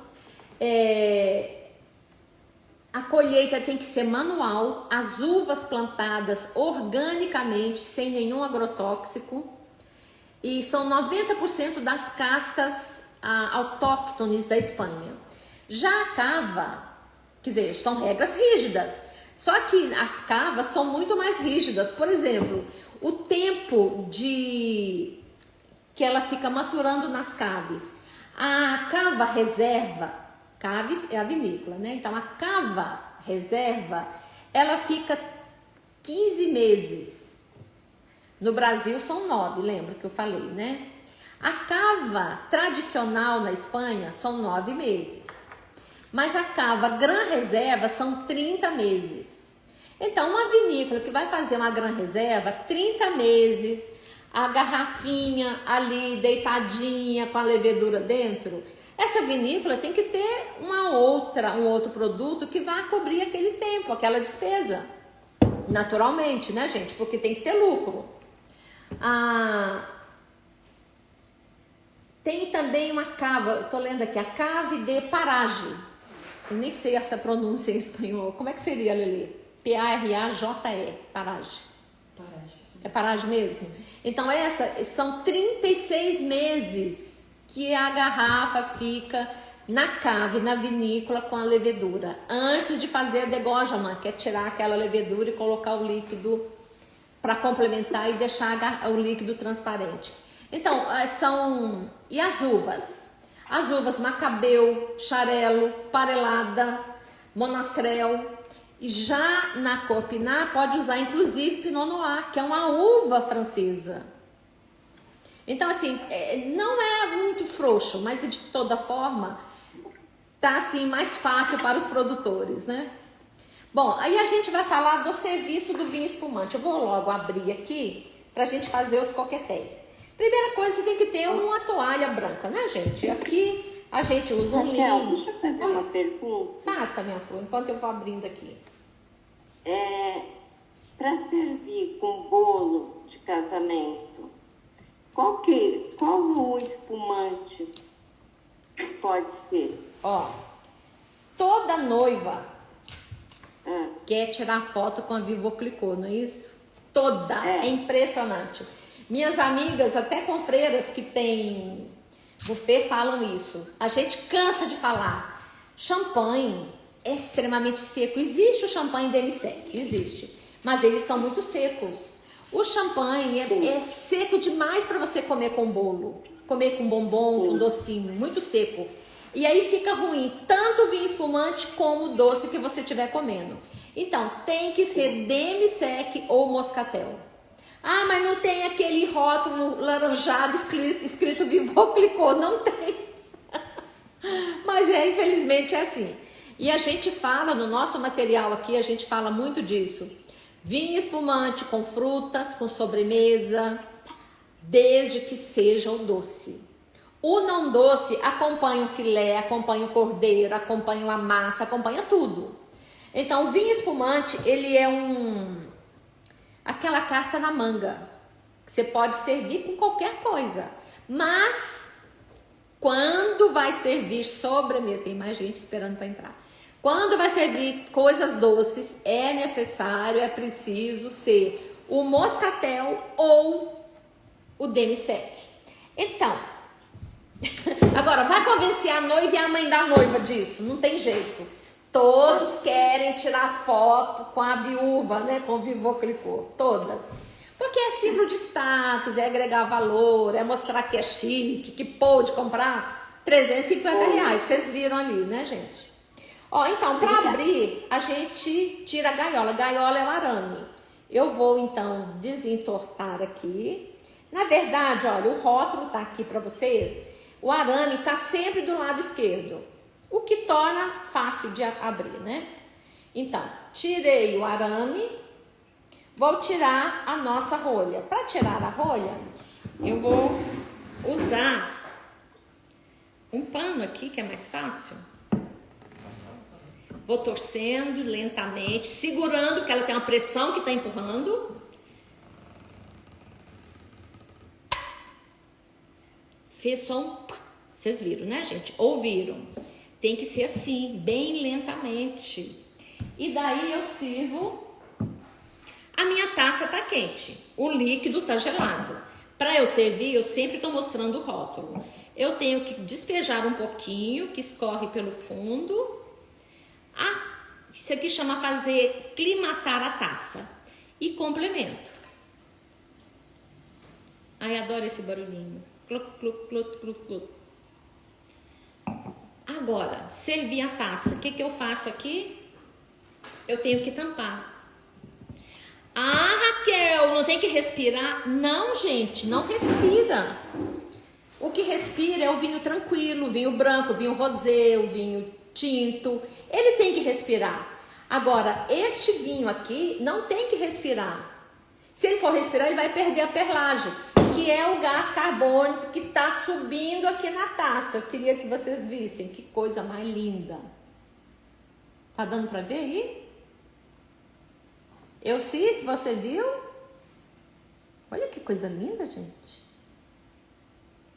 A colheita tem que ser manual, as uvas plantadas organicamente, sem nenhum agrotóxico. E são 90% das castas autóctones da Espanha. Já a cava, quer dizer, são regras rígidas. Só que as cavas são muito mais rígidas. Por exemplo, o tempo que ela fica maturando nas caves. A cava reserva, caves é a vinícola, né? Então a cava reserva, ela fica 15 meses. No Brasil são 9, lembra que eu falei, né? A cava tradicional na Espanha são 9 meses. Mas a cava Gran Reserva são 30 meses. Então, uma vinícola que vai fazer uma Gran Reserva, 30 meses, a garrafinha ali deitadinha com a levedura dentro, essa vinícola tem que ter um outro produto que vá cobrir aquele tempo, aquela despesa. Naturalmente, né, gente? Porque tem que ter lucro. Tem também uma cava, eu tô lendo aqui, a cave de Parage. Eu nem sei essa pronúncia em espanhol. Como é que seria, Lelê? P-A-R-A-J-E, Parage. É Parage mesmo? Então, são 36 meses que a garrafa fica na cave, na vinícola com a levedura. Antes de fazer a degorgement, que é tirar aquela levedura e colocar o líquido para complementar e deixar o líquido transparente. Então, e as uvas? As uvas Macabeu, Xarelo, Parelada, Monastrell. E já na Corpinat pode usar inclusive Pinot Noir, que é uma uva francesa. Então, assim, não é muito frouxo, mas de toda forma tá assim mais fácil para os produtores, né? Bom, aí a gente vai falar do serviço do vinho espumante. Eu vou logo abrir aqui para a gente fazer os coquetéis. Primeira coisa, você tem que ter uma toalha branca, né, gente? Aqui a gente usa um linho. Deixa eu fazer uma pergunta. Faça, minha flor, enquanto eu vou abrindo aqui. Para servir com bolo de casamento, qual o espumante pode ser? Ó, toda noiva quer tirar foto com a Vivo Clicquot, não é isso? Toda, é impressionante. Minhas amigas, até confreiras que tem buffet, falam isso. A gente cansa de falar. Champanhe é extremamente seco. Existe o champanhe demi-sec, existe. Mas eles são muito secos. O champanhe é seco demais para você comer com bolo. Comer com bombom, com docinho, muito seco. E aí fica ruim, tanto o vinho espumante como o doce que você estiver comendo. Então, tem que ser demi-sec ou moscatel. Ah, mas não tem aquele rótulo laranjado escrito Vivo Clicquot. Não tem. Mas infelizmente é assim. E a gente fala, no nosso material aqui, a gente fala muito disso. Vinho espumante com frutas, com sobremesa, desde que seja o doce. O não doce acompanha o filé, acompanha o cordeiro, acompanha a massa, acompanha tudo. Então, o vinho espumante, ele é aquela carta na manga, que você pode servir com qualquer coisa. Mas, quando vai servir sobremesa, tem mais gente esperando para entrar. Quando vai servir coisas doces, é necessário, é preciso ser o moscatel ou o demi-sec. Então, agora, vai convencer a noiva e a mãe da noiva disso? Não tem jeito. Todos querem tirar foto com a viúva, né? Com o Vivo Clicquot, todas. Porque é símbolo de status, é agregar valor, é mostrar que é chique, que pôde comprar R$350. Vocês viram ali, né, gente? Ó, então, para abrir, a gente tira a gaiola. Gaiola é o arame. Eu vou, então, desentortar aqui. Na verdade, olha, o rótulo tá aqui para vocês. O arame tá sempre do lado esquerdo, o que torna fácil de abrir, né? Então, tirei o arame, vou tirar a nossa rolha. Para tirar a rolha, eu vou usar um pano aqui, que é mais fácil. Vou torcendo lentamente, segurando, que ela tem uma pressão que está empurrando. Fez som, vocês viram, né, gente? Ouviram. Tem que ser assim, bem lentamente. E daí eu sirvo. A minha taça tá quente, o líquido tá gelado. Para eu servir, eu sempre tô mostrando o rótulo. Eu tenho que despejar um pouquinho, que escorre pelo fundo. Isso aqui chama fazer climatar a taça. E complemento. Ai, adoro esse barulhinho. Cluc, cluc, cluc, cluc, cluc. Agora, servi a taça. O que eu faço aqui? Eu tenho que tampar. Ah, Raquel, não tem que respirar? Não, gente, não respira. O que respira é o vinho tranquilo, o vinho branco, o vinho rosé, o vinho tinto. Ele tem que respirar. Agora, este vinho aqui não tem que respirar. Se ele for respirar, ele vai perder a perlagem, que é o gás carbônico que está subindo aqui na taça. Eu queria que vocês vissem, que coisa mais linda. Tá dando para ver aí? Eu sim, você viu? Olha que coisa linda, gente.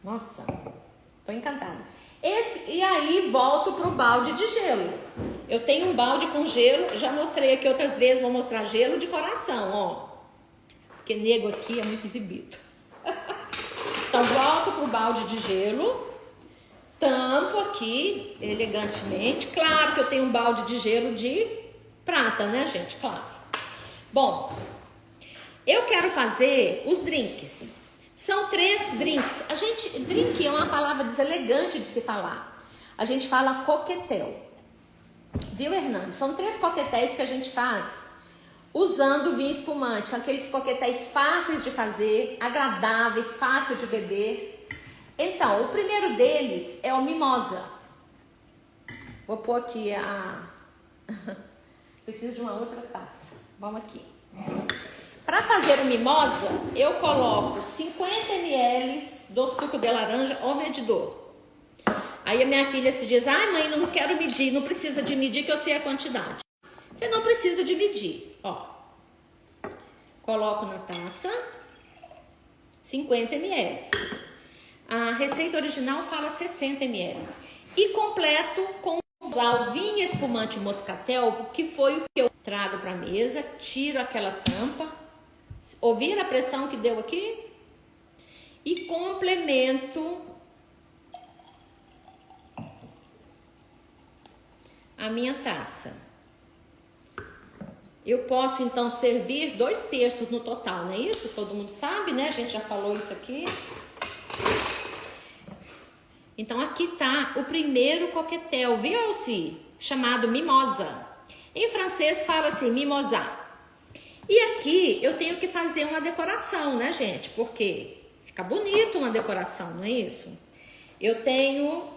Nossa, tô encantada. E aí volto pro balde de gelo. Eu tenho um balde com gelo, já mostrei aqui outras vezes, vou mostrar gelo de coração, ó. Porque nego aqui é muito exibido. Então volto pro balde de gelo, tampo aqui elegantemente. Claro que eu tenho um balde de gelo de prata, né, gente? Claro. Bom, eu quero fazer os drinks. São 3 drinks. Drink é uma palavra deselegante de se falar. A gente fala coquetel. Viu, Hernani? São 3 coquetéis que a gente faz usando vinho espumante. Aqueles coquetéis fáceis de fazer, agradáveis, fácil de beber. Então, o primeiro deles é o mimosa. Vou pôr aqui Preciso de uma outra taça. Vamos aqui. Para fazer o mimosa, eu coloco 50 ml do suco de laranja ou medidor. Aí a minha filha se diz, ai mãe, não quero medir, não precisa de medir que eu sei a quantidade. Você não precisa de medir, ó. Coloco na taça 50 ml. A receita original fala 60 ml. E completo com o vinho espumante moscatel, que foi o que eu trago para a mesa, tiro aquela tampa. Ouviram a pressão que deu aqui? E complemento a minha taça. Eu posso então servir 2/3 no total, não é isso? Todo mundo sabe, né? A gente já falou isso aqui. Então aqui tá o primeiro coquetel, viu, Elci? Chamado mimosa. Em francês fala assim, mimosa. E aqui eu tenho que fazer uma decoração, né, gente? Porque fica bonito uma decoração, não é isso? Eu tenho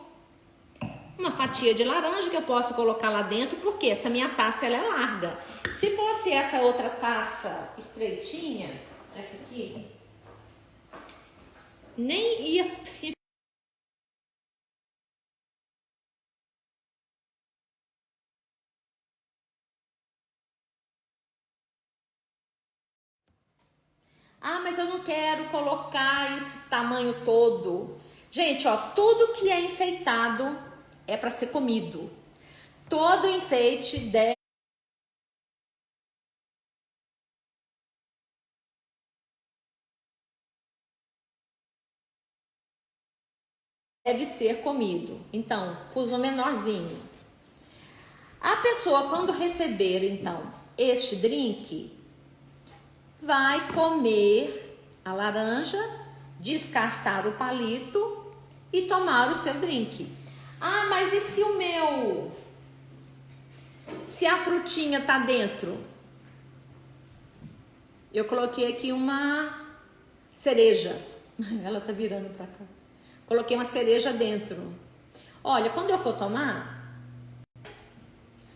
uma fatia de laranja que eu posso colocar lá dentro, porque essa minha taça ela é larga. Se fosse essa outra taça estreitinha, essa aqui, nem ia se... Ah, mas eu não quero colocar isso tamanho todo. Gente, ó, tudo que é enfeitado é para ser comido. Todo enfeite deve ser comido. Então, pus um menorzinho. A pessoa, quando receber, então, este drink, vai comer a laranja, descartar o palito e tomar o seu drink. Ah, mas e se o meu... Se a frutinha tá dentro? Eu coloquei aqui uma cereja. Ela tá virando pra cá. Coloquei uma cereja dentro. Olha, quando eu for tomar,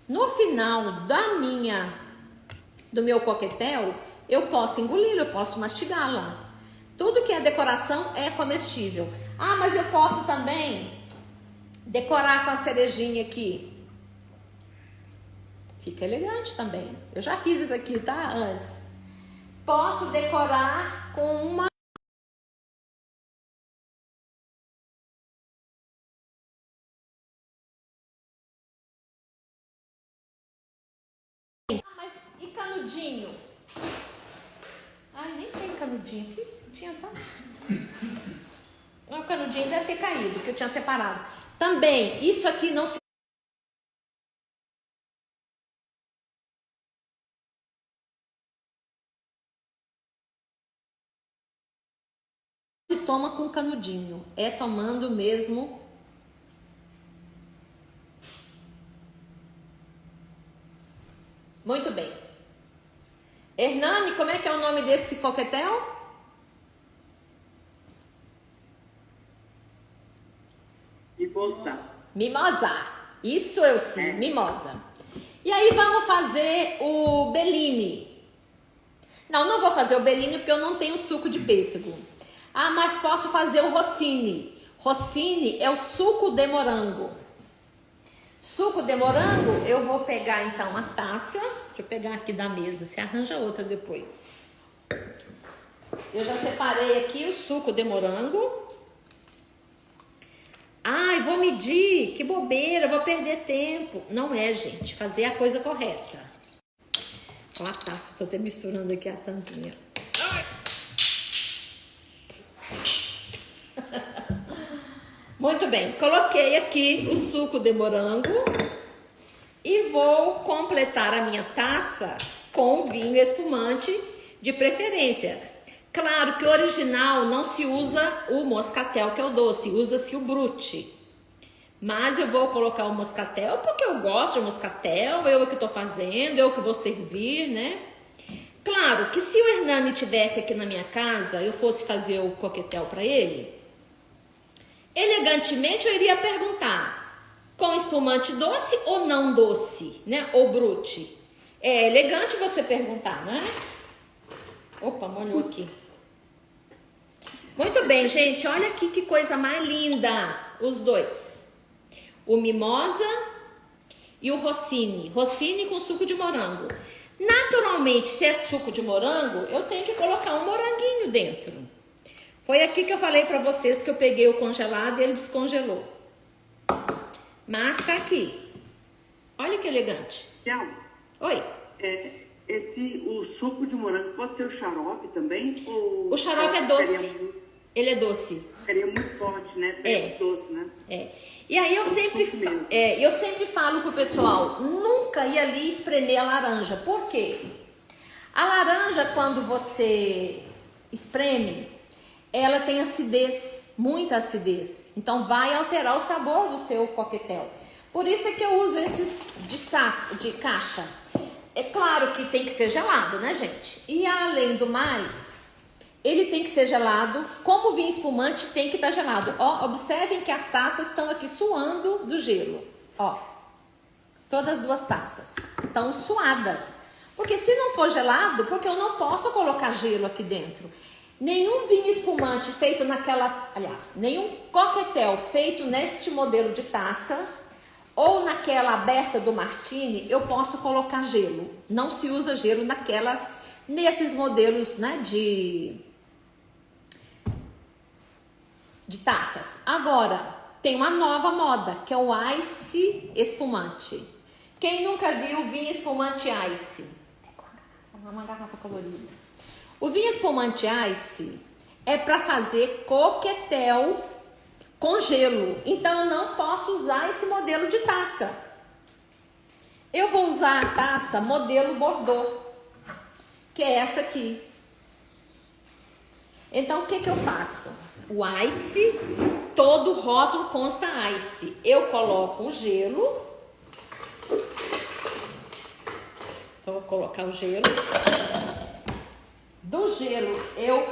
no final do meu coquetel, eu posso engolir, eu posso mastigá-la. Tudo que é decoração é comestível. Ah, mas eu posso também decorar com a cerejinha aqui. Fica elegante também. Eu já fiz isso aqui, tá? Antes. Posso decorar com uma... Ah, mas e canudinho? Ai, nem tem canudinho aqui. Tinha tanto. O canudinho deve ter caído, que eu tinha separado. Também, isso aqui não se... se toma com canudinho, é tomando mesmo. Muito bem. Hernani, como é que é o nome desse coquetel? Mimosa. Mimosa. Isso eu sim, mimosa. E aí vamos fazer o Bellini. Não vou fazer o Bellini porque eu não tenho suco de pêssego. Ah, mas posso fazer o Rossini. Rossini é o suco de morango. Suco de morango, eu vou pegar então a taça. Deixa eu pegar aqui da mesa, você arranja outra depois. Eu já separei aqui o suco de morango. Ai, vou medir, que bobeira, vou perder tempo. Não é, gente, fazer a coisa correta. Ó a taça, tô até misturando aqui a tampinha. Muito bem, coloquei aqui o suco de morango e vou completar a minha taça com vinho espumante de preferência. Claro que o original não se usa o moscatel, que é o doce, usa-se o brute. Mas eu vou colocar o moscatel porque eu gosto de moscatel, eu que estou fazendo, eu que vou servir, né? Claro que se o Hernani tivesse aqui na minha casa, eu fosse fazer o coquetel para ele, elegantemente eu iria perguntar, com espumante doce ou não doce, né? Ou brute. É elegante você perguntar, né? Opa, molhou aqui. Muito bem, gente, olha aqui que coisa mais linda, os dois. O mimosa e o Rossini. Rossini com suco de morango. Naturalmente, se é suco de morango, eu tenho que colocar um moranguinho dentro. Foi aqui que eu falei pra vocês que eu peguei o congelado e ele descongelou. Mas tá aqui. Olha que elegante. Tchau. Oi. O suco de morango pode ser o xarope também? Ou o xarope é doce. Ele é doce. Seria muito forte, né? É doce, né? É. E aí eu sempre falo pro pessoal, nunca ir ali espremer a laranja. Por quê? A laranja, quando você espreme, ela tem acidez, muita acidez. Então vai alterar o sabor do seu coquetel. Por isso é que eu uso esses de saco, de caixa. É claro que tem que ser gelado, né, gente? E além do mais, ele tem que ser gelado, como o vinho espumante tem que estar gelado. Ó, observem que as taças estão aqui suando do gelo. Ó, todas as duas taças estão suadas. Porque se não for gelado, porque eu não posso colocar gelo aqui dentro. Nenhum vinho espumante feito nenhum coquetel feito neste modelo de taça ou naquela aberta do Martini, eu posso colocar gelo. Não se usa gelo nesses modelos, né, de taças. Agora, tem uma nova moda, que é o ice espumante. Quem nunca viu vinho espumante ice? Uma garrafa colorida. O vinho espumante ice é para fazer coquetel com gelo. Então, eu não posso usar esse modelo de taça. Eu vou usar a taça modelo Bordeaux, que é essa aqui. Então, o que eu faço? O ice, todo rótulo consta ice. Eu coloco o gelo. Então, vou colocar o gelo. Do gelo, eu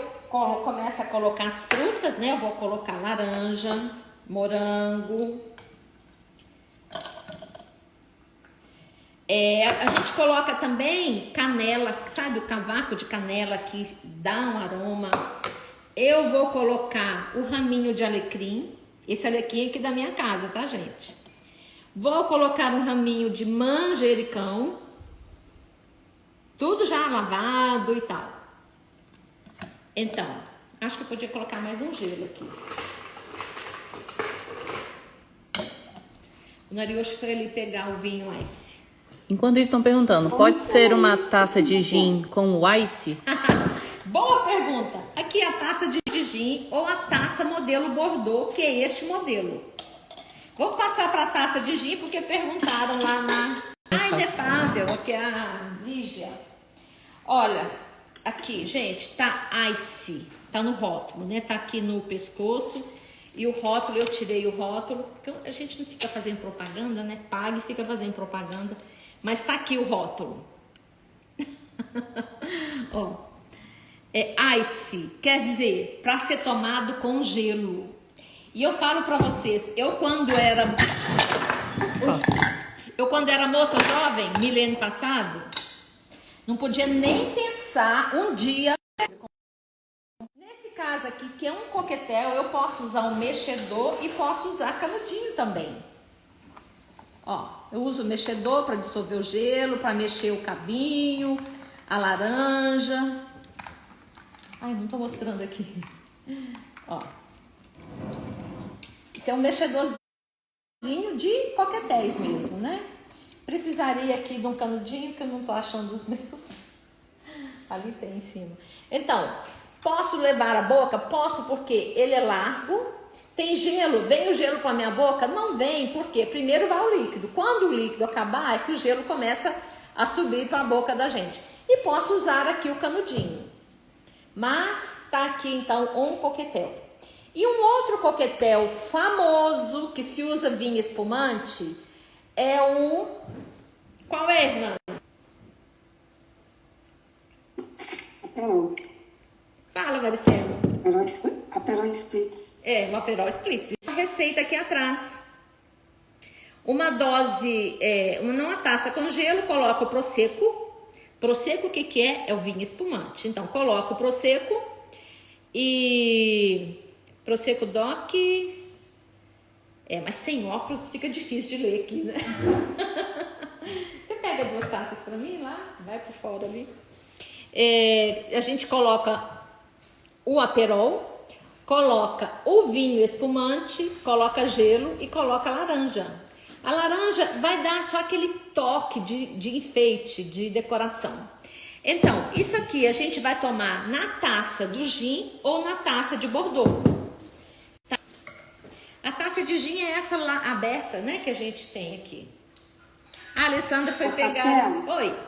começo a colocar as frutas, né? Eu vou colocar laranja, morango. A gente coloca também canela, sabe o cavaco de canela que dá um aroma. Eu vou colocar o raminho de alecrim. Esse alecrim aqui da minha casa, tá, gente? Vou colocar um raminho de manjericão. Tudo já lavado e tal. Então, acho que eu podia colocar mais um gelo aqui. O Nariyoshi foi ali pegar o vinho ice. Enquanto isso, estão perguntando, pode ser uma taça de gin com o ice? Boa pergunta. Aqui é a taça de gin ou a taça modelo Bordeaux, que é este modelo. Vou passar para a taça de gin porque perguntaram lá na Inefável, aqui é a Lígia. Olha, aqui, gente, tá ice. Tá no rótulo, né? Tá aqui no pescoço. E o rótulo, eu tirei o rótulo, porque a gente não fica fazendo propaganda, né? Paga e fica fazendo propaganda. Mas tá aqui o rótulo. Ó, é ice, quer dizer, para ser tomado com gelo. E eu falo para vocês, eu quando era moça jovem, milênio passado, não podia nem pensar um dia. Nesse caso aqui, que é um coquetel, eu posso usar um mexedor e posso usar canudinho também. Ó, eu uso o mexedor para dissolver o gelo, para mexer o cabinho, a laranja. Ai, não tô mostrando aqui. Ó. Isso é um mexedorzinho de coquetéis mesmo, né? Precisaria aqui de um canudinho, que eu não tô achando os meus. Ali tem em cima. Então, posso levar a boca? Posso, porque ele é largo. Tem gelo, vem o gelo para minha boca? Não vem, porque primeiro vai o líquido. Quando o líquido acabar, é que o gelo começa a subir para a boca da gente. E posso usar aqui o canudinho. Mas tá aqui então um coquetel. E um outro coquetel famoso que se usa vinho espumante é o... Qual é, Hernani? Aperol. Fala, Maristela. Aperol Spritz. É, o Aperol Spritz. Isso é a receita aqui atrás. Uma dose, uma taça com gelo, coloca o Prosecco. Prosecco, o que é? É o vinho espumante. Então, coloca o Prosecco e... Prosecco DOC... mas sem óculos fica difícil de ler aqui, né? Você pega 2 taças pra mim lá, vai por fora ali. A gente coloca o Aperol, coloca o vinho espumante, coloca gelo e coloca a laranja. A laranja vai dar só aquele toque de enfeite, de decoração. Então, isso aqui a gente vai tomar na taça do gin ou na taça de Bordeaux. Tá? A taça de gin é essa lá aberta, né, que a gente tem aqui. A Alessandra foi pegar... Oi.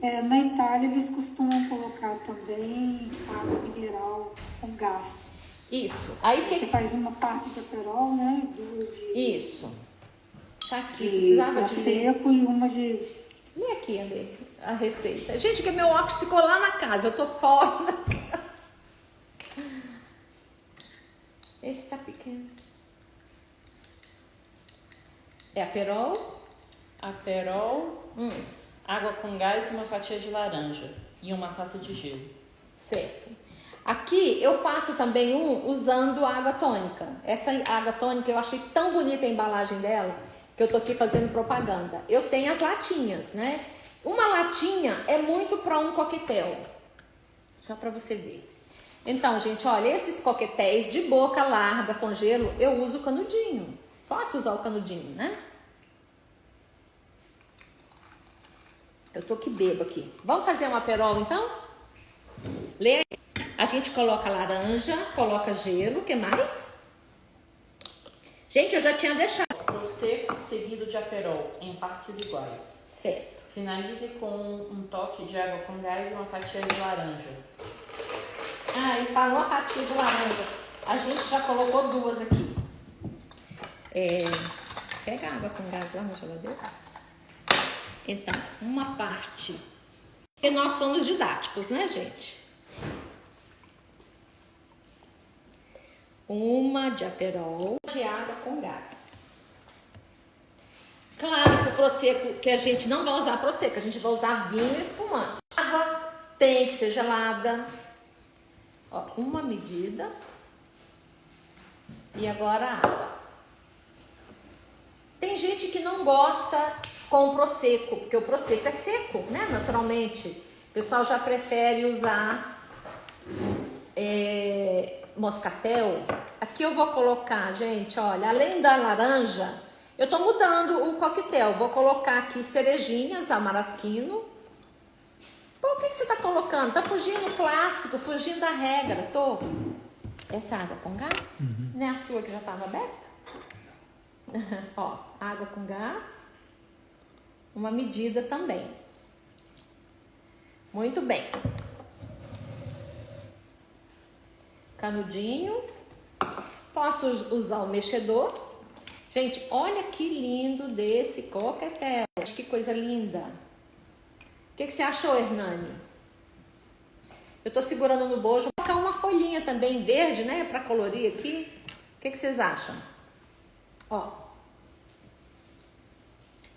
Na Itália, eles costumam colocar também água mineral com gás. Isso. Aí Você faz uma parte de Aperol, né? 2 de... Isso. Tá aqui. Precisava de seco e uma de... Lê aqui, André, a receita. Gente, que meu óculos ficou lá na casa. Eu tô fora da casa. Esse tá pequeno. É Aperol? Aperol, água com gás e uma fatia de laranja. E uma taça de gelo. Certo. Aqui eu faço também usando água tônica. Essa água tônica eu achei tão bonita a embalagem dela, que eu tô aqui fazendo propaganda. Eu tenho as latinhas, né? Uma latinha é muito para um coquetel. Só para você ver. Então, gente, olha, esses coquetéis de boca larga com gelo, eu uso canudinho. Posso usar o canudinho, né? Eu tô que bebo aqui. Vamos fazer um Aperol, então? Lê aí. A gente coloca laranja, coloca gelo, o que mais? Gente, eu já tinha deixado. Prosecco seguido de Aperol, em partes iguais. Certo. Finalize com um toque de água com gás e uma fatia de laranja. Ah, e falou a fatia de laranja. A gente já colocou 2 aqui. Pega água com gás lá na geladeira. Então, uma parte. Porque nós somos didáticos, né, gente? Uma de Aperol de água com gás. Claro que o Prosecco, que a gente não vai usar Prosecco, a gente vai usar vinho espumante. A água tem que ser gelada. Ó, uma medida. E agora a água. Tem gente que não gosta com o Prosecco, porque o Prosecco é seco, né? Naturalmente. O pessoal já prefere usar moscatel. Aqui eu vou colocar, gente, olha, além da laranja, eu tô mudando o coquetel. Vou colocar aqui cerejinhas, amarasquino. Pô, o que você tá colocando? Tá fugindo clássico, fugindo da regra. Tô. Essa água com gás? Não é a sua que já tava aberta? Ó, água com gás. Uma medida também. Muito bem. canudinho. Posso usar o mexedor. Gente, olha que lindo desse coquetel. Que coisa linda. O que você achou, Hernani? Eu tô segurando no bojo. Vou colocar uma folhinha também verde, né? Pra colorir aqui. O que vocês acham? Ó.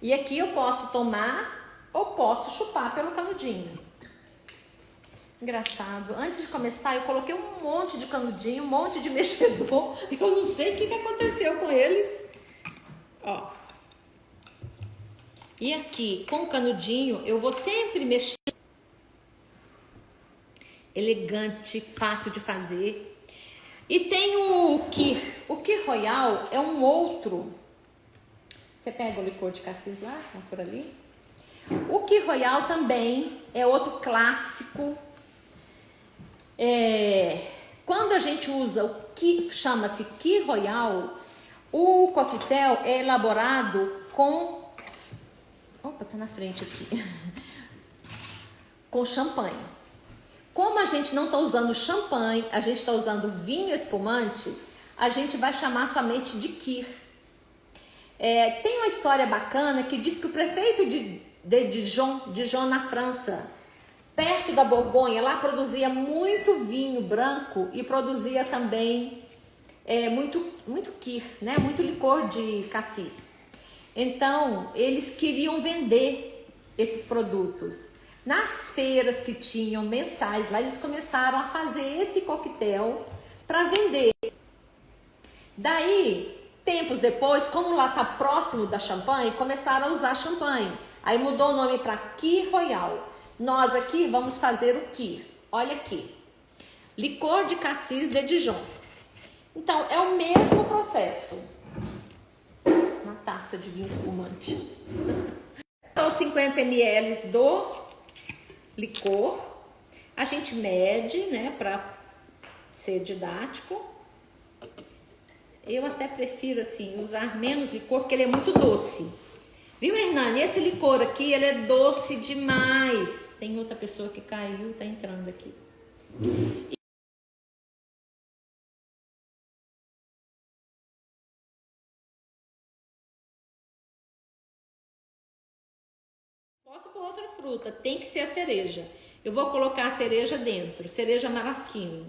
E aqui eu posso tomar ou posso chupar pelo canudinho. Engraçado. Antes de começar, eu coloquei um monte de canudinho, um monte de mexedor. Eu não sei o que aconteceu com eles. Ó. E aqui, com o canudinho, eu vou sempre mexer. Elegante, fácil de fazer. E tem o Kir. O Kir Royal é um outro. Você pega o licor de cassis lá, tá por ali. O Kir Royal também é outro clássico. Quando a gente usa o que chama-se Kir Royal, o coquetel é elaborado com... Opa, tá na frente aqui. Com champanhe. Como a gente não está usando champanhe, a gente está usando vinho espumante, a gente vai chamar somente de Kir. Tem uma história bacana que diz que o prefeito de Dijon na França, perto da Borgonha, lá produzia muito vinho branco e produzia também muito Kir, né? Muito licor de cassis. Então, eles queriam vender esses produtos. Nas feiras que tinham mensais, lá eles começaram a fazer esse coquetel para vender. Daí, tempos depois, como lá está próximo da champanhe, começaram a usar champanhe. Aí mudou o nome para Kir Royal. Nós aqui vamos fazer o Kir. Olha aqui. Licor de cassis de Dijon. Então, é o mesmo processo. Uma taça de vinho espumante. Então, 50 ml do licor. A gente mede, né, para ser didático. Eu até prefiro, assim, usar menos licor, porque ele é muito doce. Viu, Hernani? Esse licor aqui, ele é doce demais. Tem outra pessoa que caiu, tá entrando aqui. Posso pôr outra fruta, tem que ser a cereja. Eu vou colocar a cereja dentro, cereja maraschino.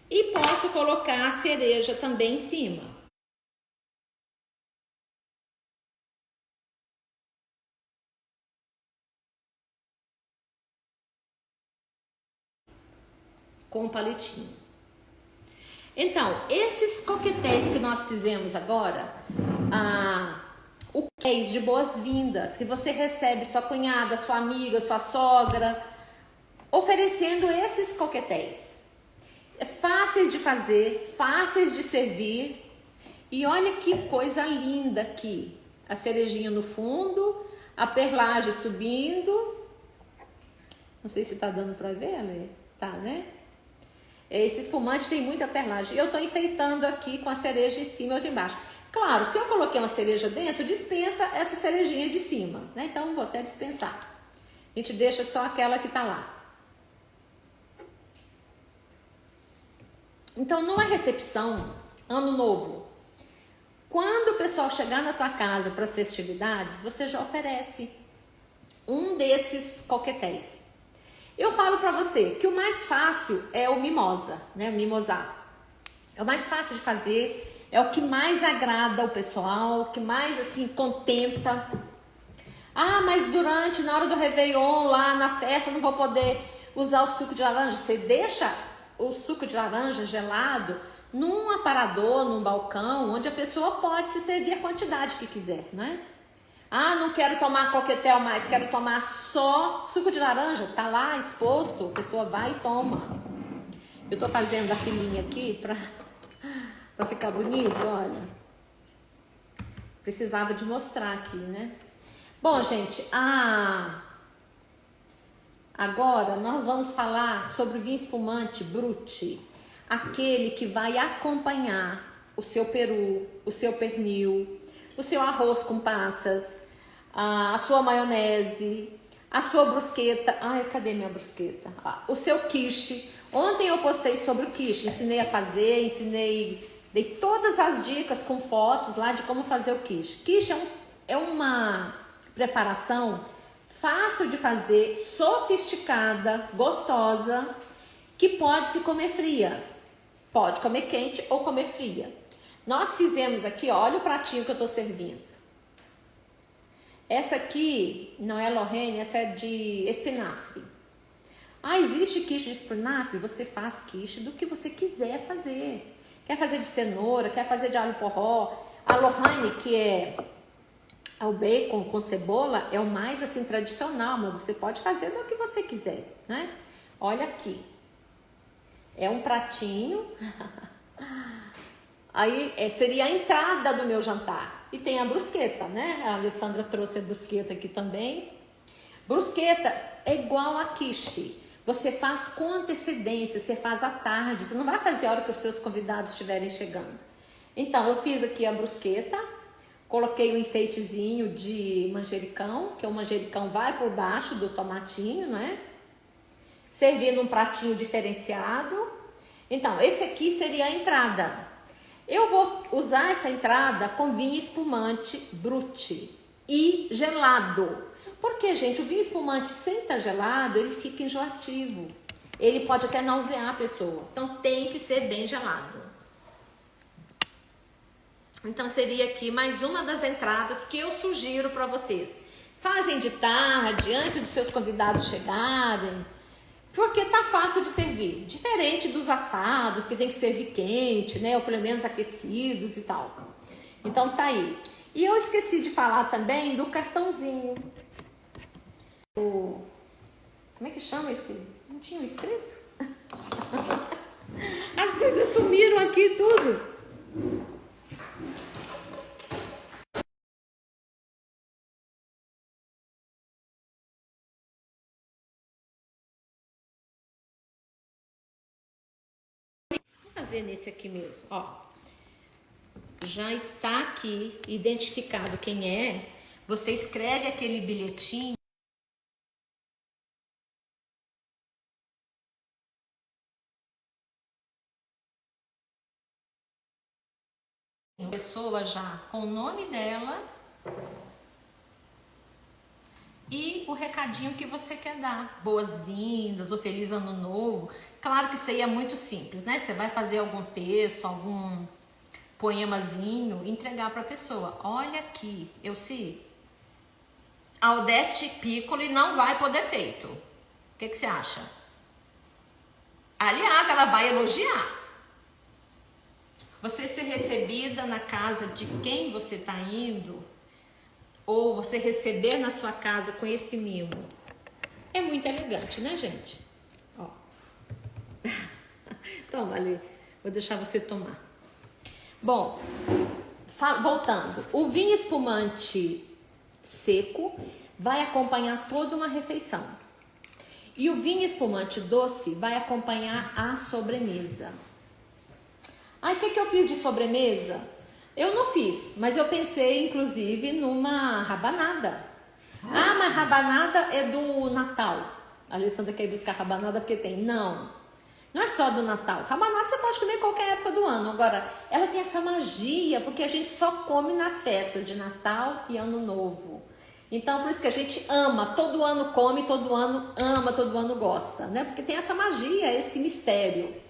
E posso colocar a cereja também em cima. Com um palitinho. Então, esses coquetéis que nós fizemos agora, o case de boas-vindas, que você recebe sua cunhada, sua amiga, sua sogra, oferecendo esses coquetéis. Fáceis de fazer, fáceis de servir. E olha que coisa linda aqui. A cerejinha no fundo, a perlagem subindo. Não sei se tá dando para ver, né? Tá, né? Esse espumante tem muita perlagem. Eu tô enfeitando aqui com a cereja em cima e outra embaixo. Claro, se eu coloquei uma cereja dentro, dispensa essa cerejinha de cima, né? Então, vou até dispensar. A gente deixa só aquela que tá lá. Então, numa recepção, ano novo, quando o pessoal chegar na tua casa para as festividades, você já oferece um desses coquetéis. Eu falo para você que o mais fácil é o mimosa, né? O mimosá. É o mais fácil de fazer, é o que mais agrada o pessoal, o que mais, assim, contenta. Ah, mas na hora do Réveillon, lá na festa, eu não vou poder usar o suco de laranja. Você deixa o suco de laranja gelado num aparador, num balcão, onde a pessoa pode se servir a quantidade que quiser, né? Ah, não quero tomar coquetel mais, quero tomar só suco de laranja. Tá lá exposto, a pessoa vai e toma. Eu tô fazendo a filinha aqui pra ficar bonito, olha. Precisava de mostrar aqui, né? Bom, gente, agora nós vamos falar sobre o vinho espumante Brut, aquele que vai acompanhar o seu peru, o seu pernil, o seu arroz com passas, a sua maionese, a sua brusqueta. Ai, cadê minha brusqueta? O seu quiche, Ontem eu postei sobre o quiche, ensinei a fazer, dei todas as dicas com fotos lá de como fazer o quiche. Quiche é uma preparação fácil de fazer, sofisticada, gostosa, que pode se comer fria. Pode comer quente ou comer fria. Nós fizemos aqui, ó, olha o pratinho que eu tô servindo. Essa aqui não é Lorraine, essa é de espinafre. Ah, existe quiche de espinafre? Você faz quiche do que você quiser fazer. Quer fazer de cenoura, quer fazer de alho porró. A Lorraine, que é o bacon com cebola, é o mais assim tradicional, mas você pode fazer do que você quiser, né? Olha aqui. É um pratinho. Aí seria a entrada do meu jantar. E tem a brusqueta, né? A Alessandra trouxe a brusqueta aqui também. Brusqueta é igual a quiche. Você faz com antecedência, você faz à tarde. Você não vai fazer a hora que os seus convidados estiverem chegando. Então, eu fiz aqui a brusqueta. Coloquei um enfeitezinho de manjericão, que o manjericão vai por baixo do tomatinho, né? Servi num pratinho diferenciado. Então, esse aqui seria a entrada. Eu vou usar essa entrada com vinho espumante Brut e gelado. Porque, gente, o vinho espumante sem estar gelado, ele fica enjoativo. Ele pode até nausear a pessoa. Então, tem que ser bem gelado. Então, seria aqui mais uma das entradas que eu sugiro para vocês. Fazem de tarde, antes dos seus convidados chegarem, porque tá fácil de servir. Diferente dos assados, que tem que servir quente, né? Ou pelo menos aquecidos e tal. Então, tá aí. E eu esqueci de falar também do cartãozinho. Como é que chama esse? Não tinha escrito? As coisas sumiram aqui tudo. Fazer nesse aqui mesmo, ó. Já está aqui identificado quem é. Você escreve aquele bilhetinho. A pessoa já com o nome dela e o recadinho que você quer dar. Boas-vindas ou feliz ano novo. Claro que isso aí é muito simples, né? Você vai fazer algum texto, algum poemazinho, entregar para a pessoa. Olha aqui, a Odete Piccoli não vai poder feito. O que você acha? Aliás, ela vai elogiar. Você ser recebida na casa de quem você está indo, ou você receber na sua casa com esse mimo, é muito elegante, né, gente? Ó. Toma ali, vou deixar você tomar. Bom, voltando. O vinho espumante seco vai acompanhar toda uma refeição. E o vinho espumante doce vai acompanhar a sobremesa. Aí, o que eu fiz de sobremesa? Eu não fiz, mas eu pensei, inclusive, numa rabanada. Ah, mas rabanada é do Natal. A Alessandra quer ir buscar rabanada porque tem. Não é só do Natal. Rabanada você pode comer em qualquer época do ano. Agora, ela tem essa magia, porque a gente só come nas festas de Natal e Ano Novo. Então, por isso que a gente ama. Todo ano come, todo ano ama, todo ano gosta, né? Porque tem essa magia, esse mistério.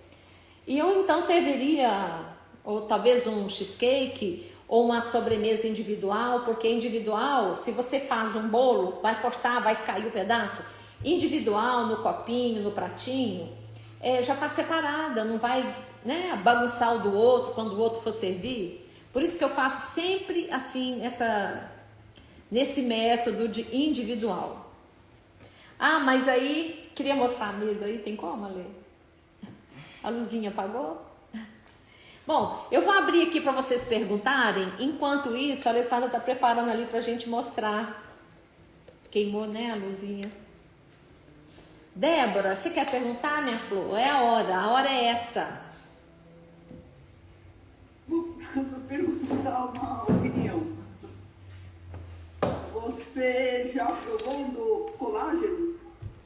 E eu então serviria, ou talvez um cheesecake, ou uma sobremesa individual, porque individual, se você faz um bolo, vai cortar, vai cair o pedaço. Individual, no copinho, no pratinho, já está separada, não vai, né, bagunçar o do outro quando o outro for servir. Por isso que eu faço sempre assim, nesse método de individual. Ah, mas aí, queria mostrar a mesa aí, tem como, Ale? A luzinha apagou? Bom, eu vou abrir aqui para vocês perguntarem. Enquanto isso, a Alessandra está preparando ali para a gente mostrar. Queimou, né, a luzinha? Débora, você quer perguntar, minha flor? É a hora é essa. Vou perguntar uma opinião. Você já provou do colágeno?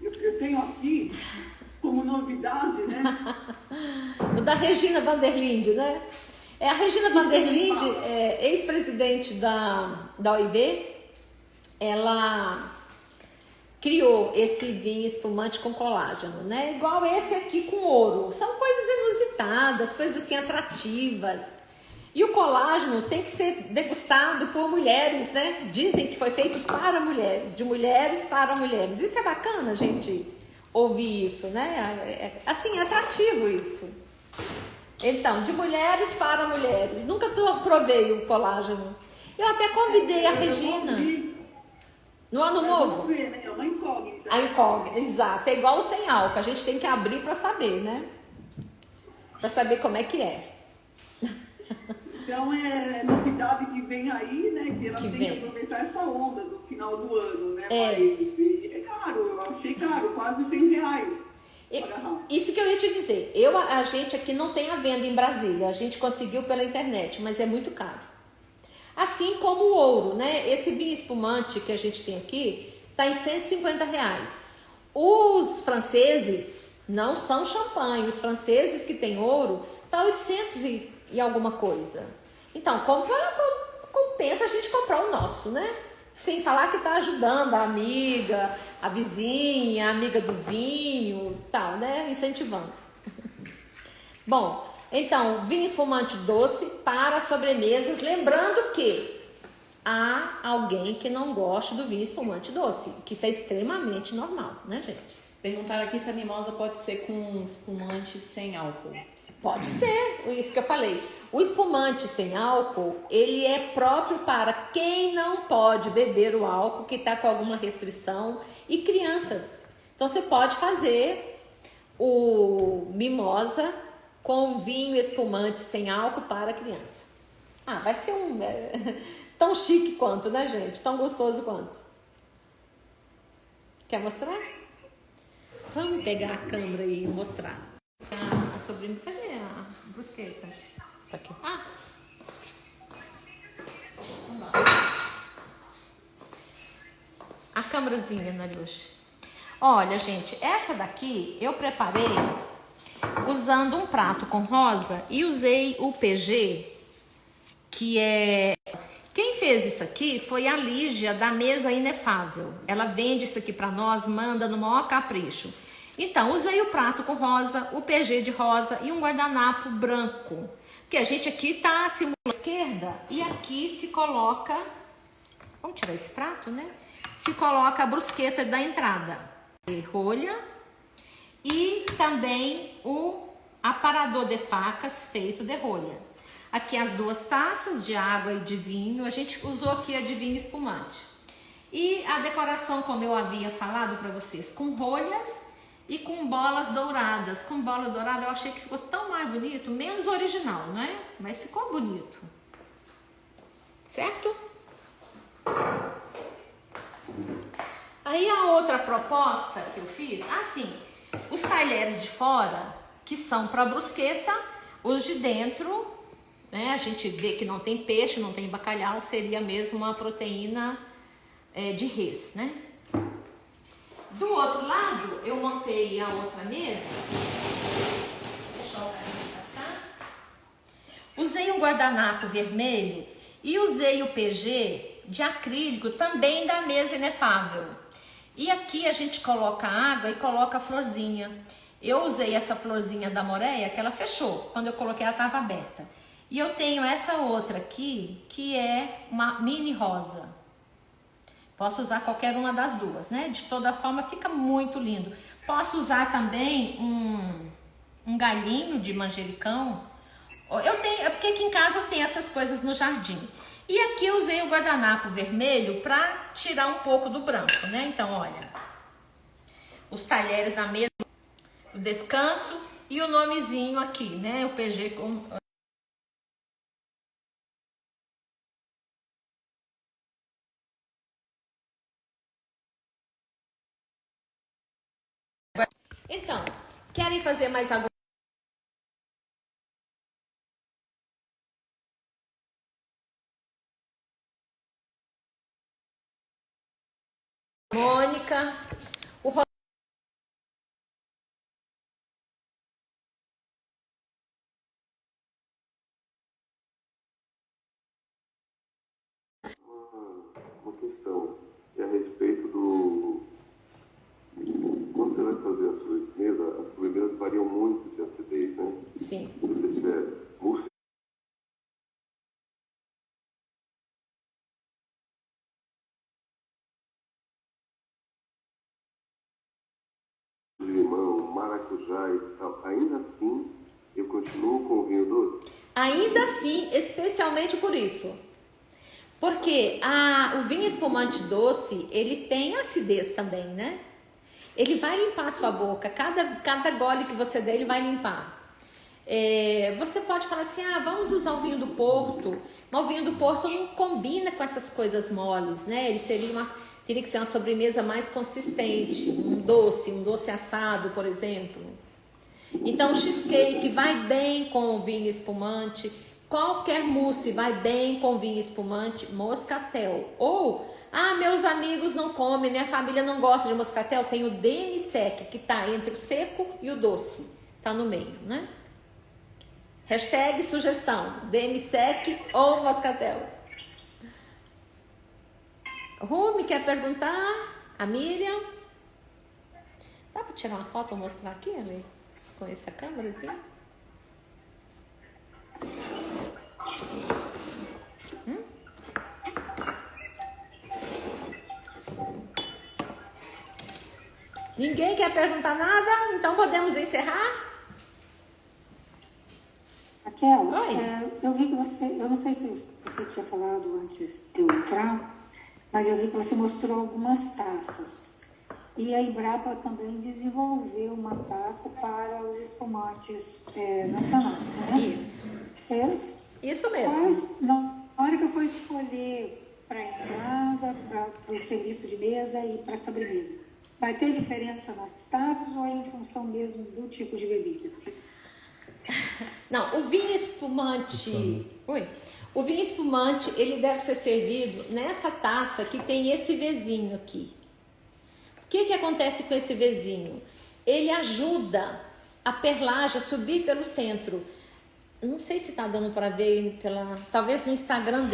Eu tenho aqui como novidade, né? O da Regina Vanderlinde, né? A Regina Vanderlinde, ex-presidente da OIV, ela criou esse vinho espumante com colágeno, né? Igual esse aqui com ouro. São coisas inusitadas, coisas assim atrativas. E o colágeno tem que ser degustado por mulheres, né? Dizem que foi feito para mulheres, de mulheres para mulheres. Isso é bacana, gente, ouvir isso, né? Assim, é atrativo isso. Então, de mulheres para mulheres. Nunca provei o colágeno. Eu até convidei a Regina. No ano novo? Ver, né? É uma incógnita. A incógnita, exato. É igual o sem álcool. A gente tem que abrir para saber, né? Para saber como é que é. Então é novidade que vem aí, né? Que ela Que tem vem. que aproveitar essa onda do final do ano, né? É. Mas é caro, eu achei caro, quase R$100. Isso que eu ia te dizer. A gente aqui não tem a venda em Brasília. A gente conseguiu pela internet, mas é muito caro. Assim como o ouro, né? Esse vinho espumante que a gente tem aqui está em R$150. Os franceses não são champanhe. Os franceses que têm ouro tá 800 e alguma coisa. Então, compensa a gente comprar o nosso, né? Sem falar que tá ajudando a amiga, a vizinha, a amiga do vinho, tal, né? Incentivando. Bom, então, vinho espumante doce para sobremesas. Lembrando que há alguém que não gosta do vinho espumante doce, que isso é extremamente normal, né, gente? Perguntaram aqui se a mimosa pode ser com espumante sem álcool. Pode ser, isso que eu falei. O espumante sem álcool, ele é próprio para quem não pode beber o álcool, que está com alguma restrição, e crianças. Então, você pode fazer o mimosa com vinho espumante sem álcool para criança. Vai ser tão chique quanto, né, gente? Tão gostoso quanto. Quer mostrar? Vamos pegar a câmera e mostrar. A sobremesa, cadê a brusqueta? Tá aqui. Vamos lá. A câmerazinha, Nariushi. Olha, gente, essa daqui eu preparei usando um prato com rosa e usei o PG, que é... Quem fez isso aqui foi a Lígia, da Mesa Inefável. Ela vende isso aqui para nós, manda no maior capricho. Então, usei o prato com rosa, o PG de rosa e um guardanapo branco. Porque a gente aqui tá simulando a esquerda e aqui se coloca... Vamos tirar esse prato, né? Se coloca a brusqueta da entrada. Rolha e também o aparador de facas feito de rolha. Aqui as duas taças de água e de vinho. A gente usou aqui a de vinho espumante. E a decoração, como eu havia falado para vocês, com rolhas e com bolas douradas. Com bola dourada eu achei que ficou tão mais bonito, menos original, não é? Mas ficou bonito. Certo? Aí a outra proposta que eu fiz, assim, os talheres de fora, que são para brusqueta, os de dentro, né? A gente vê que não tem peixe, não tem bacalhau, seria mesmo uma proteína de res, né? Do outro lado, eu montei a outra mesa. Deixa eu colocar pra cá. Usei um guardanapo vermelho e usei o PG de acrílico também da Mesa Inefável. E aqui a gente coloca água e coloca a florzinha. Eu usei essa florzinha da Moreia, que ela fechou. Quando eu coloquei, ela estava aberta. E eu tenho essa outra aqui, que é uma mini rosa. Posso usar qualquer uma das duas, né? De toda forma, fica muito lindo. Posso usar também um galinho de manjericão. É porque aqui em casa eu tenho essas coisas no jardim. E aqui eu usei o guardanapo vermelho para tirar um pouco do branco, né? Então, olha, os talheres na mesa, o descanso e o nomezinho aqui, né? O PG com... Então, querem fazer mais alguma? Mônica, o questão, que é a respeito do... Quando você vai fazer a sobremesa, as sobremesas variam muito de acidez, né? Sim. Se você tiver mousse de limão, maracujá e tal, ainda assim eu continuo com o vinho doce? Ainda assim, especialmente por isso. Porque o vinho espumante doce, ele tem acidez também, né? Ele vai limpar a sua boca. Cada gole que você der, ele vai limpar. Você pode falar assim, vamos usar o vinho do Porto. Mas o vinho do Porto não combina com essas coisas moles, né? Ele teria que ser uma sobremesa mais consistente. Um doce assado, por exemplo. Então, o cheesecake vai bem com o vinho espumante. Qualquer mousse vai bem com vinho espumante, moscatel. Ou, meus amigos não comem, minha família não gosta de moscatel. Tem o demi-sec, que está entre o seco e o doce. Está no meio, né? Hashtag sugestão, demi-sec ou moscatel. Rumi quer perguntar? A Miriam? Dá para tirar uma foto e mostrar aqui, Ale? Com essa câmerazinha? Ninguém quer perguntar nada? Então podemos encerrar? Raquel, Oi. eu vi que eu não sei se você tinha falado antes de eu entrar, mas eu vi que você mostrou algumas taças. E a Embrapa também desenvolveu uma taça para os espumantes nacionais, né? Isso. Isso mesmo. Mas, na hora que eu for escolher para a entrada, para o serviço de mesa e para a sobremesa, vai ter diferença nas taças ou é em função mesmo do tipo de bebida? Não, o vinho espumante... Oi. O vinho espumante, ele deve ser servido nessa taça que tem esse Vzinho aqui. O que acontece com esse Vzinho? Ele ajuda a perlagem a subir pelo centro. Não sei se tá dando para ver, talvez no Instagram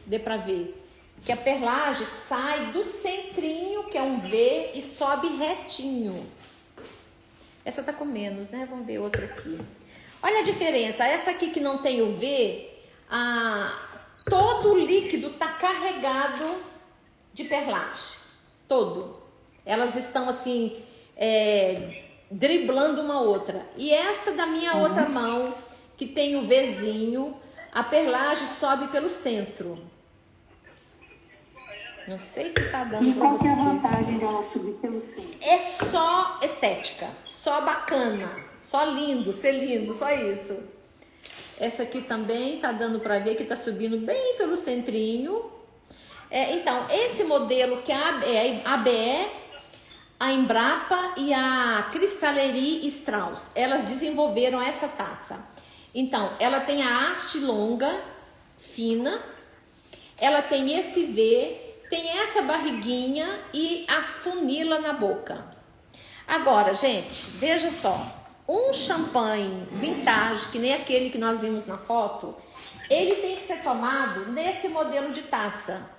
dê para ver. Que a perlagem sai do centrinho, que é um V, e sobe retinho. Essa tá com menos, né? Vamos ver outra aqui. Olha a diferença. Essa aqui que não tem o V, todo o líquido tá carregado de perlagem. Todo. Elas estão assim, driblando uma outra. E esta da minha outra mão, que tem o Vzinho, a perlagem sobe pelo centro. Não sei se tá dando para vocês. E qual que é a vantagem dela subir pelo centro? É só estética, só bacana, só lindo, ser lindo, só isso. Essa aqui também tá dando para ver que tá subindo bem pelo centrinho. Então, esse modelo que é a ABE, a Embrapa e a Cristalerie Strauss, elas desenvolveram essa taça. Então, ela tem a haste longa, fina, ela tem esse V, tem essa barriguinha e a funila na boca. Agora, gente, veja só, um champanhe vintage, que nem aquele que nós vimos na foto, ele tem que ser tomado nesse modelo de taça,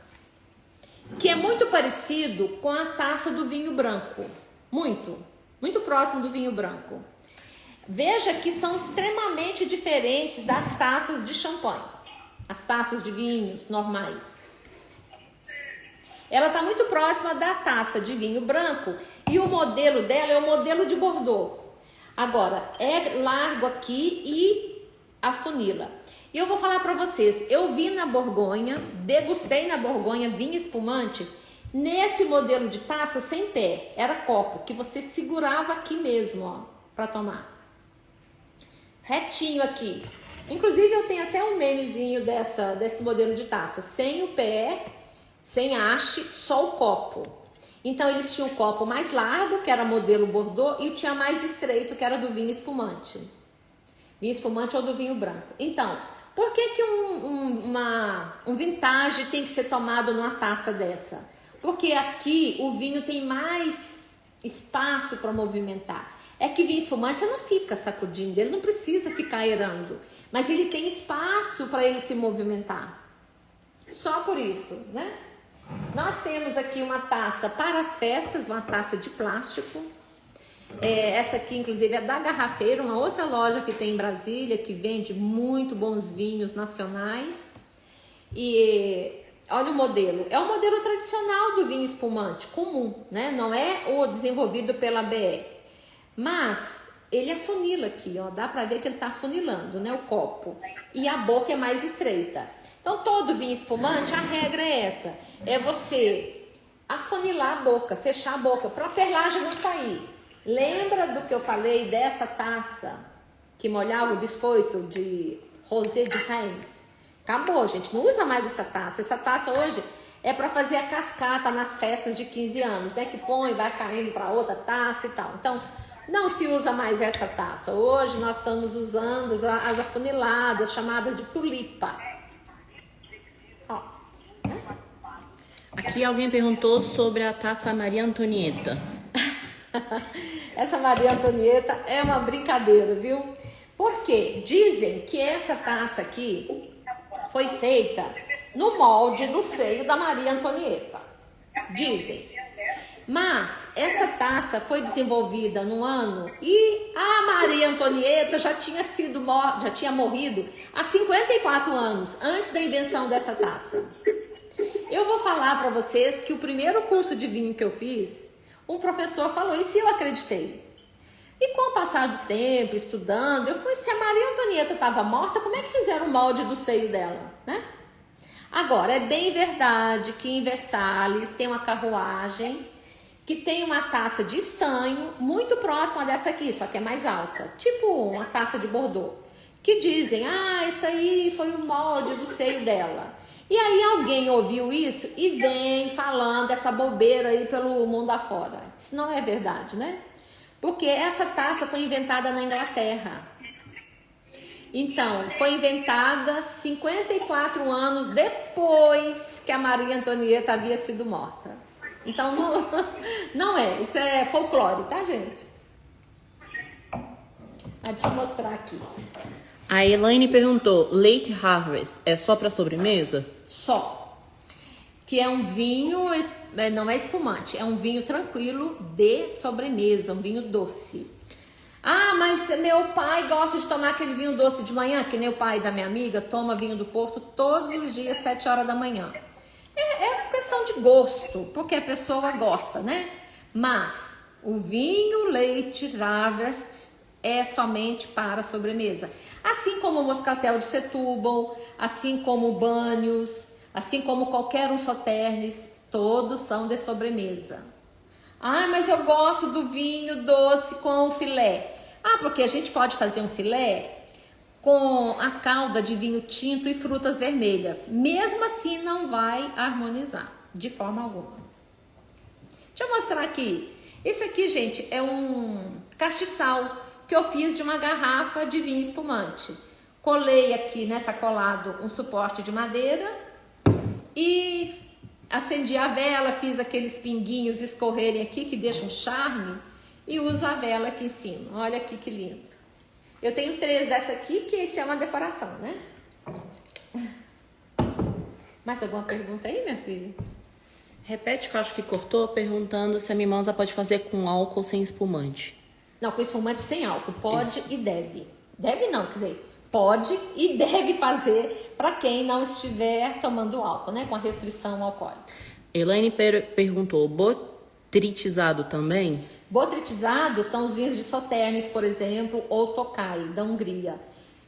que é muito parecido com a taça do vinho branco, muito próximo do vinho branco. Veja que são extremamente diferentes das taças de champanhe, as taças de vinhos normais. Ela está muito próxima da taça de vinho branco e o modelo dela é o modelo de Bordeaux. Agora, é largo aqui e a funila. E eu vou falar para vocês, eu vi na Borgonha, degustei na Borgonha vinho espumante nesse modelo de taça sem pé, era copo, que você segurava aqui mesmo, ó, para tomar. Retinho aqui. Inclusive eu tenho até um memezinho desse modelo de taça, sem o pé, sem haste, só o copo. Então eles tinham o copo mais largo, que era modelo Bordeaux, e o tinha mais estreito, que era do vinho espumante. Vinho espumante ou do vinho branco. Então, por que um vintage tem que ser tomado numa taça dessa? Porque aqui o vinho tem mais espaço para movimentar. É que vinho espumante você não fica sacudindo, ele não precisa ficar aerando, mas ele tem espaço para ele se movimentar. Só por isso, né? Nós temos aqui uma taça para as festas, uma taça de plástico. Essa aqui, inclusive, é da Garrafeira, uma outra loja que tem em Brasília, que vende muito bons vinhos nacionais. E olha o modelo. É o modelo tradicional do vinho espumante, comum, né? Não é o desenvolvido pela BE. Mas ele afunila aqui, ó. Dá pra ver que ele tá afunilando, né? O copo. E a boca é mais estreita. Então, todo vinho espumante, a regra é essa. É você afunilar a boca, fechar a boca, para a perlagem não sair. Lembra do que eu falei dessa taça que molhava o biscoito de rosé de Reims? Acabou, gente. Não usa mais essa taça. Essa taça hoje é para fazer a cascata nas festas de 15 anos, né? Que põe e vai caindo para outra taça e tal. Então, não se usa mais essa taça. Hoje nós estamos usando as afuniladas, chamadas de tulipa. Ó. Aqui alguém perguntou sobre a taça Maria Antonieta. Essa Maria Antonieta é uma brincadeira, viu? Porque dizem que essa taça aqui foi feita no molde do seio da Maria Antonieta. Dizem. Mas essa taça foi desenvolvida no ano e a Maria Antonieta já tinha morrido há 54 anos, antes da invenção dessa taça. Eu vou falar para vocês que o primeiro curso de vinho que eu fiz, um professor falou, e se eu acreditei? E com o passar do tempo, estudando, eu fui, se a Maria Antonieta estava morta, como é que fizeram o molde do seio dela, né? Agora, é bem verdade que em Versalhes tem uma carruagem que tem uma taça de estanho muito próxima dessa aqui, só que é mais alta, tipo uma taça de Bordeaux, que dizem, isso aí foi o molde do seio dela. E aí alguém ouviu isso e vem falando essa bobeira aí pelo mundo afora. Isso não é verdade, né? Porque essa taça foi inventada na Inglaterra. Então, foi inventada 54 anos depois que a Maria Antonieta havia sido morta. Então, não é. Isso é folclore, tá, gente? Deixa eu mostrar aqui. A Elaine perguntou, Late Harvest é só para sobremesa? Só. Que é um vinho, não é espumante, é um vinho tranquilo de sobremesa, um vinho doce. Mas meu pai gosta de tomar aquele vinho doce de manhã, que nem o pai da minha amiga toma vinho do Porto todos os dias, 7 horas da manhã. É questão de gosto, porque a pessoa gosta, né? Mas o vinho Late Harvest é somente para sobremesa. Assim como o Moscatel de Setúbal, assim como o Banyos, assim como qualquer um Sauternes, todos são de sobremesa. Mas eu gosto do vinho doce com filé. Porque a gente pode fazer um filé com a calda de vinho tinto e frutas vermelhas. Mesmo assim não vai harmonizar, de forma alguma. Deixa eu mostrar aqui. Esse aqui, gente, é um castiçal que eu fiz de uma garrafa de vinho espumante. Colei aqui, né, tá colado um suporte de madeira e acendi a vela, fiz aqueles pinguinhos escorrerem aqui que deixam um charme e uso a vela aqui em cima. Olha aqui que lindo. Eu tenho 3 dessa aqui, que isso é uma decoração, né? Mais alguma pergunta aí, minha filha? Repete que eu acho que cortou, perguntando se a mimosa pode fazer com álcool sem espumante. Não, com espumante sem álcool. Pode Isso. E deve. Deve não, quer dizer, pode e deve fazer para quem não estiver tomando álcool, né? Com a restrição alcoólica. Elaine perguntou, botritizado também? Botritizado são os vinhos de Sauternes, por exemplo, ou Tokai, da Hungria.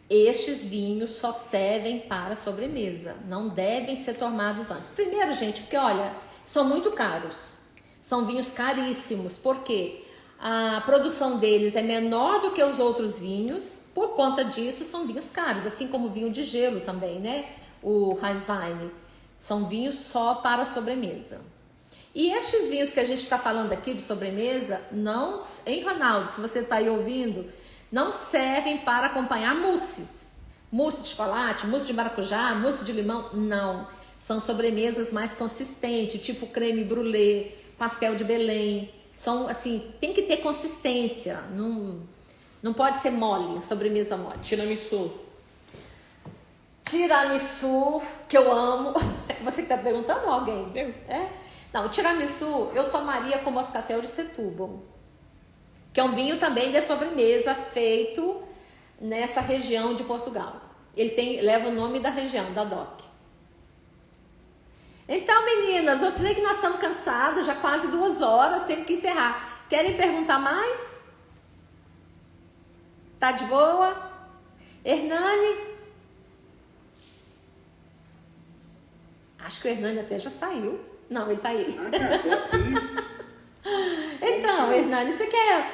Estes vinhos só servem para sobremesa. Não devem ser tomados antes. Primeiro, gente, porque olha, são muito caros. São vinhos caríssimos. Por quê? A produção deles é menor do que os outros vinhos, por conta disso são vinhos caros, assim como o vinho de gelo também, né? O Reiswein, são vinhos só para sobremesa. E estes vinhos que a gente está falando aqui de sobremesa, não, hein, Ronaldo, se você está aí ouvindo, não servem para acompanhar mousses. Mousse de chocolate, mousse de maracujá, mousse de limão, não. São sobremesas mais consistentes, tipo creme brulee, pastel de Belém. São assim, tem que ter consistência, não pode ser mole, sobremesa mole. Tiramisu. Tiramisu, que eu amo. Você que tá perguntando ou alguém? É? Não, tiramisu eu tomaria com moscatel de Setúbal, que é um vinho também de sobremesa feito nessa região de Portugal. Ele leva o nome da região, da DOC. Então, meninas, eu sei que nós estamos cansadas, já quase 2 horas, temos que encerrar. Querem perguntar mais? Tá de boa? Hernani? Acho que o Hernani até já saiu. Não, ele tá aí. Então, Hernani, você quer...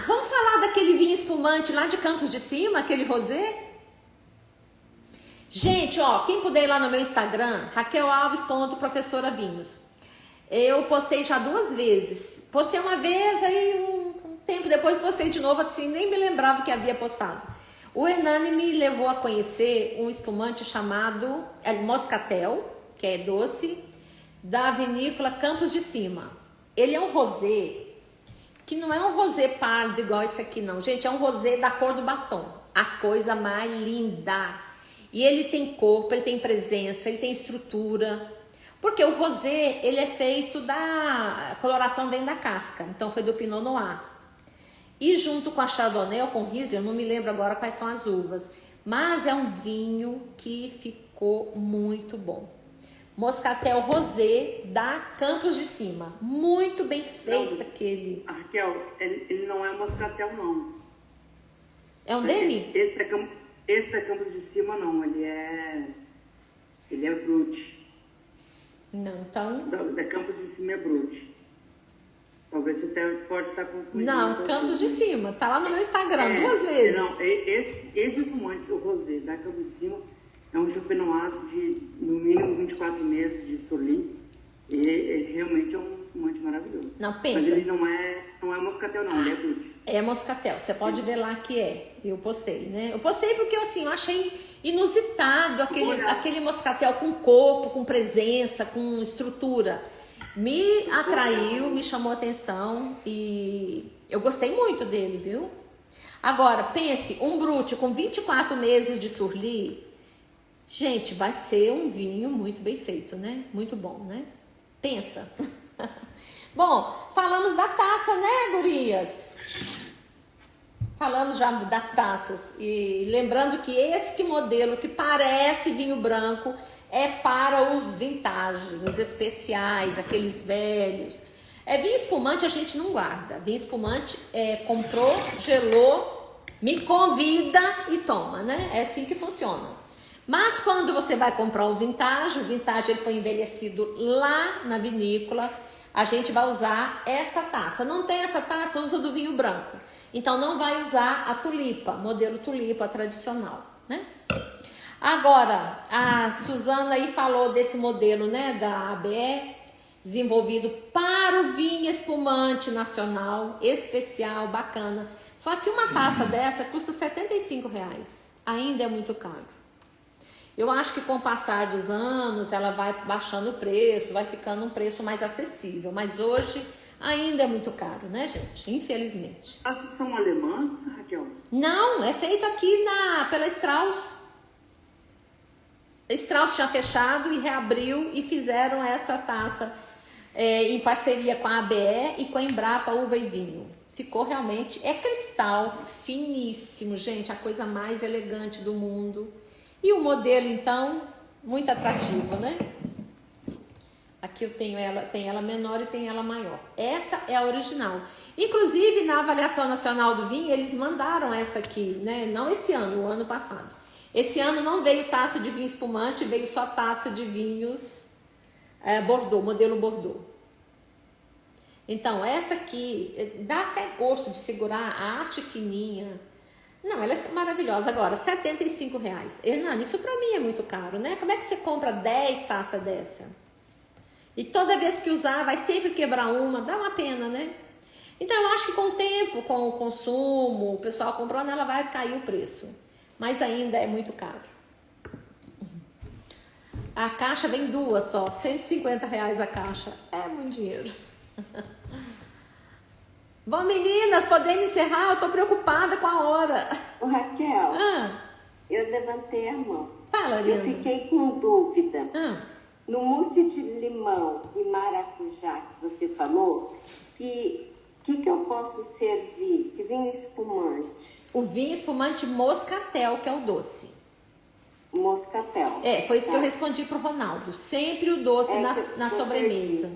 vamos falar daquele vinho espumante lá de Campos de Cima, aquele rosé? Gente, ó, quem puder ir lá no meu Instagram, raquelalves.professoravinhos. Eu postei já 2 vezes. Postei uma vez, aí um tempo depois postei de novo, assim, nem me lembrava que havia postado. O Hernani me levou a conhecer um espumante chamado Moscatel, que é doce, da vinícola Campos de Cima. Ele é um rosé, que não é um rosé pálido igual esse aqui não, gente, é um rosé da cor do batom. A coisa mais linda. E ele tem corpo, ele tem presença, ele tem estrutura. Porque o rosé, ele é feito da coloração dentro da casca. Então foi do Pinot Noir. E junto com a Chardonnay ou com Riesling, eu não me lembro agora quais são as uvas. Mas é um vinho que ficou muito bom. Moscatel Rosé da Campos de Cima. Muito bem feito aquele. Raquel, ele não é moscatel, não. É um demi? Esse da Campos de Cima, não. Ele é Brut. Não, então... Da Campos de Cima é Brut. Talvez você pode estar confundindo. Não, Campos de Cima. Tá lá no meu Instagram 2 vezes. Não, esse espumante, o Rosé da Campos de Cima, é um Champenoise de, no mínimo, 24 meses de Solim. E ele realmente é um espumante maravilhoso. Não, pensa. Mas ele não é moscatel, não. Ele é Brut. É moscatel. Você pode ver lá que é. Eu postei, né? Eu postei porque, assim, eu achei inusitado aquele moscatel com corpo, com presença, com estrutura. Me atraiu, me chamou a atenção e eu gostei muito dele, viu? Agora, pense, um Brut com 24 meses de Surli, gente, vai ser um vinho muito bem feito, né? Muito bom, né? Pensa. Bom, falamos da taça, né, gurias? Falamos já das taças. E lembrando que esse modelo que parece vinho branco é para os vintage, os especiais, aqueles velhos. Vinho espumante a gente não guarda. Vinho espumante comprou, gelou, me convida e toma, né? É assim que funciona. Mas quando você vai comprar o vintage ele foi envelhecido lá na vinícola, a gente vai usar essa taça. Não tem essa taça, usa do vinho branco. Então não vai usar a tulipa, modelo tulipa tradicional, né? Agora, a Suzana aí falou desse modelo, né, da ABE, desenvolvido para o vinho espumante nacional, especial, bacana. Só que uma taça dessa custa R$75. Ainda é muito caro. Eu acho que com o passar dos anos, ela vai baixando o preço, vai ficando um preço mais acessível. Mas hoje, ainda é muito caro, né, gente? Infelizmente. As são alemãs, Raquel? Não, é feito aqui pela Strauss. Strauss tinha fechado e reabriu e fizeram essa taça em parceria com a ABE e com a Embrapa Uva e Vinho. Ficou realmente, é cristal finíssimo, gente, a coisa mais elegante do mundo. E o modelo, então, muito atrativo, né? Aqui eu tenho ela, tem ela menor e tem ela maior. Essa é a original. Inclusive, na avaliação nacional do vinho, eles mandaram essa aqui, né? Não esse ano, o ano passado. Esse ano não veio taça de vinho espumante, veio só taça de vinhos Bordeaux, modelo Bordeaux. Então, essa aqui, dá até gosto de segurar a haste fininha. Não, ela é maravilhosa. Agora, R$75. Hernani, isso pra mim é muito caro, né? Como é que você compra 10 taças dessa? E toda vez que usar, vai sempre quebrar uma, dá uma pena, né? Então, eu acho que com o tempo, com o consumo, o pessoal comprando, ela vai cair o preço. Mas ainda é muito caro. A caixa vem 2 só, R$150 a caixa. É muito dinheiro. Bom, meninas, podemos encerrar? Eu tô preocupada com a hora. Ô, Raquel, eu levantei a mão. Fala, Eu Ariana. fiquei com dúvida. Ah, No mousse de limão e maracujá que você falou, que eu posso servir? Que vinho espumante? o vinho espumante moscatel, que é o doce. Moscatel. Foi isso que eu Tá. respondi pro Ronaldo. Sempre o doce na que eu sobremesa.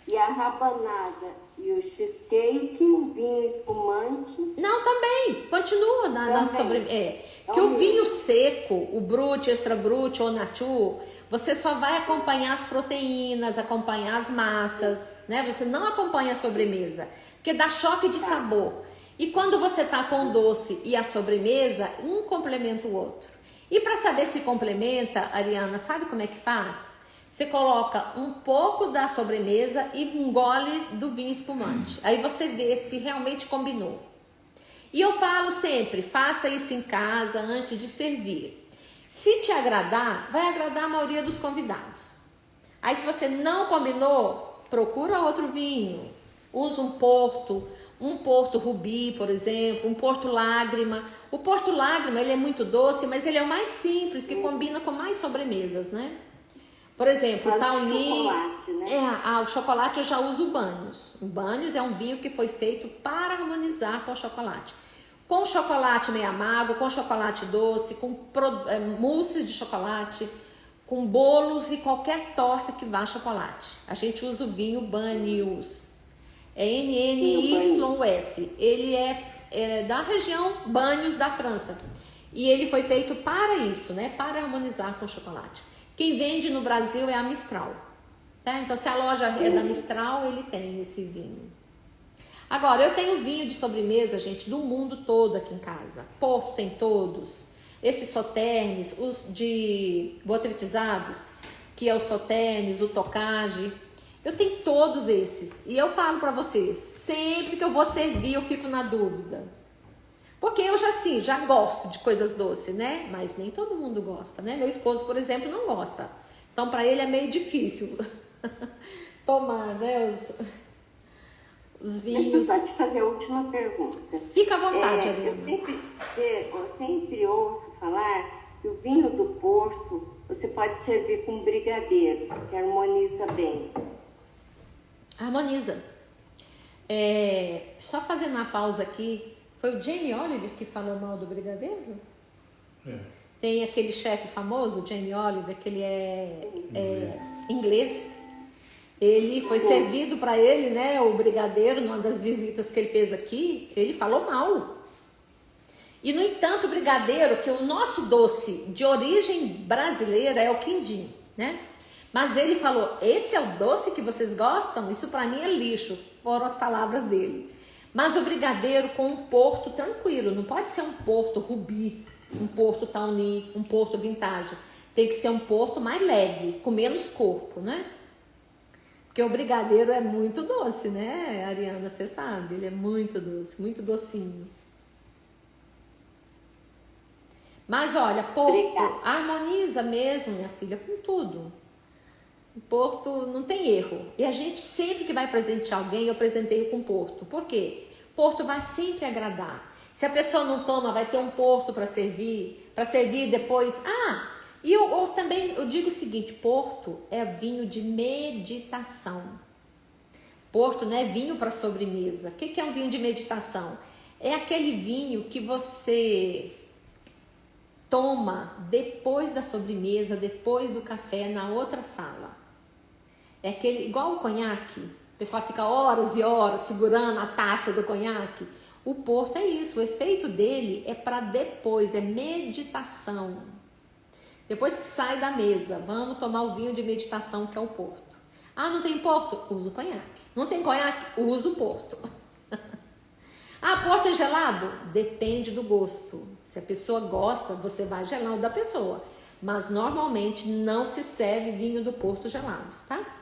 E a rabanada e o cheesecake, um vinho espumante. Não, também. Continua na Também. sobremesa. Que o vinho seco, o brut, extra brut ou nature, você só vai acompanhar as proteínas, acompanhar as massas, né? Você não acompanha a sobremesa, porque dá choque de sabor. E quando você tá com o doce e a sobremesa, um complementa o outro. E para saber se complementa, Ariana, sabe como é que faz? Você coloca um pouco da sobremesa e um gole do vinho espumante. Aí você vê se realmente combinou. E eu falo sempre, faça isso em casa antes de servir. Se te agradar, vai agradar a maioria dos convidados. Aí se você não combinou, procura outro vinho. Usa um Porto Rubi, por exemplo, um Porto Lágrima. O Porto Lágrima, ele é muito doce, mas ele é o mais simples, que combina com mais sobremesas, né? Por exemplo, o Tawny, chocolate, né? o chocolate eu já uso o Banhos. O Banhos é um vinho que foi feito para harmonizar com o chocolate. Com chocolate meio amargo, com chocolate doce, com mousses de chocolate, com bolos e qualquer torta que vá chocolate. A gente usa o vinho Banhos. É NNYS. Ele é da região Banhos da França. E ele foi feito para isso, né? Para harmonizar com o chocolate. Quem vende no Brasil é a Mistral. Tá? Então, se a loja é da Mistral, ele tem esse vinho. Agora, eu tenho vinho de sobremesa, gente, do mundo todo aqui em casa. Porto tem todos. Esses sauternes, os de botritizados, que é o sauternes, o tocage. Eu tenho todos esses. E eu falo pra vocês, sempre que eu vou servir, eu fico na dúvida. Porque eu já gosto de coisas doces, né? Mas nem todo mundo gosta, né? Meu esposo, por exemplo, não gosta. Então, para ele é meio difícil tomar, né? Os vinhos. Deixa eu só te fazer a última pergunta. Fica à vontade, Ariana. Eu sempre ouço falar que o vinho do Porto você pode servir com brigadeiro, que harmoniza bem. Harmoniza. Só fazendo uma pausa aqui. Foi o Jamie Oliver que falou mal do brigadeiro? Tem aquele chefe famoso, Jamie Oliver, que ele é inglês. Ele foi servido para ele, né, o brigadeiro, numa das visitas que ele fez aqui, ele falou mal. E, no entanto, o brigadeiro, que o nosso doce de origem brasileira é o quindim, né? Mas ele falou, esse é o doce que vocês gostam? Isso para mim é lixo, foram as palavras dele. Mas o brigadeiro com um Porto tranquilo, não pode ser um Porto Rubi, um Porto Tawny, um Porto Vintage. Tem que ser um Porto mais leve, com menos corpo, né? Porque o brigadeiro é muito doce, né, Ariana? Você sabe, ele é muito doce, muito docinho. Mas olha, Porto harmoniza mesmo, minha filha, com tudo. Porto não tem erro. E a gente sempre que vai presentear alguém, eu presenteio com Porto. Por quê? Porto vai sempre agradar. Se a pessoa não toma, vai ter um Porto para servir depois. E eu também digo o seguinte, Porto é vinho de meditação. Porto não é vinho para sobremesa. O que é um vinho de meditação? É aquele vinho que você toma depois da sobremesa, depois do café, na outra sala. É aquele, igual o conhaque, o pessoal fica horas e horas segurando a taça do conhaque. O Porto é isso, o efeito dele é para depois, é meditação. Depois que sai da mesa, vamos tomar o vinho de meditação que é o Porto. Não tem Porto? Usa o conhaque. Não tem conhaque? Usa o Porto. Porto é gelado? Depende do gosto. Se a pessoa gosta, você vai gelar o da pessoa. Mas normalmente não se serve vinho do Porto gelado, tá?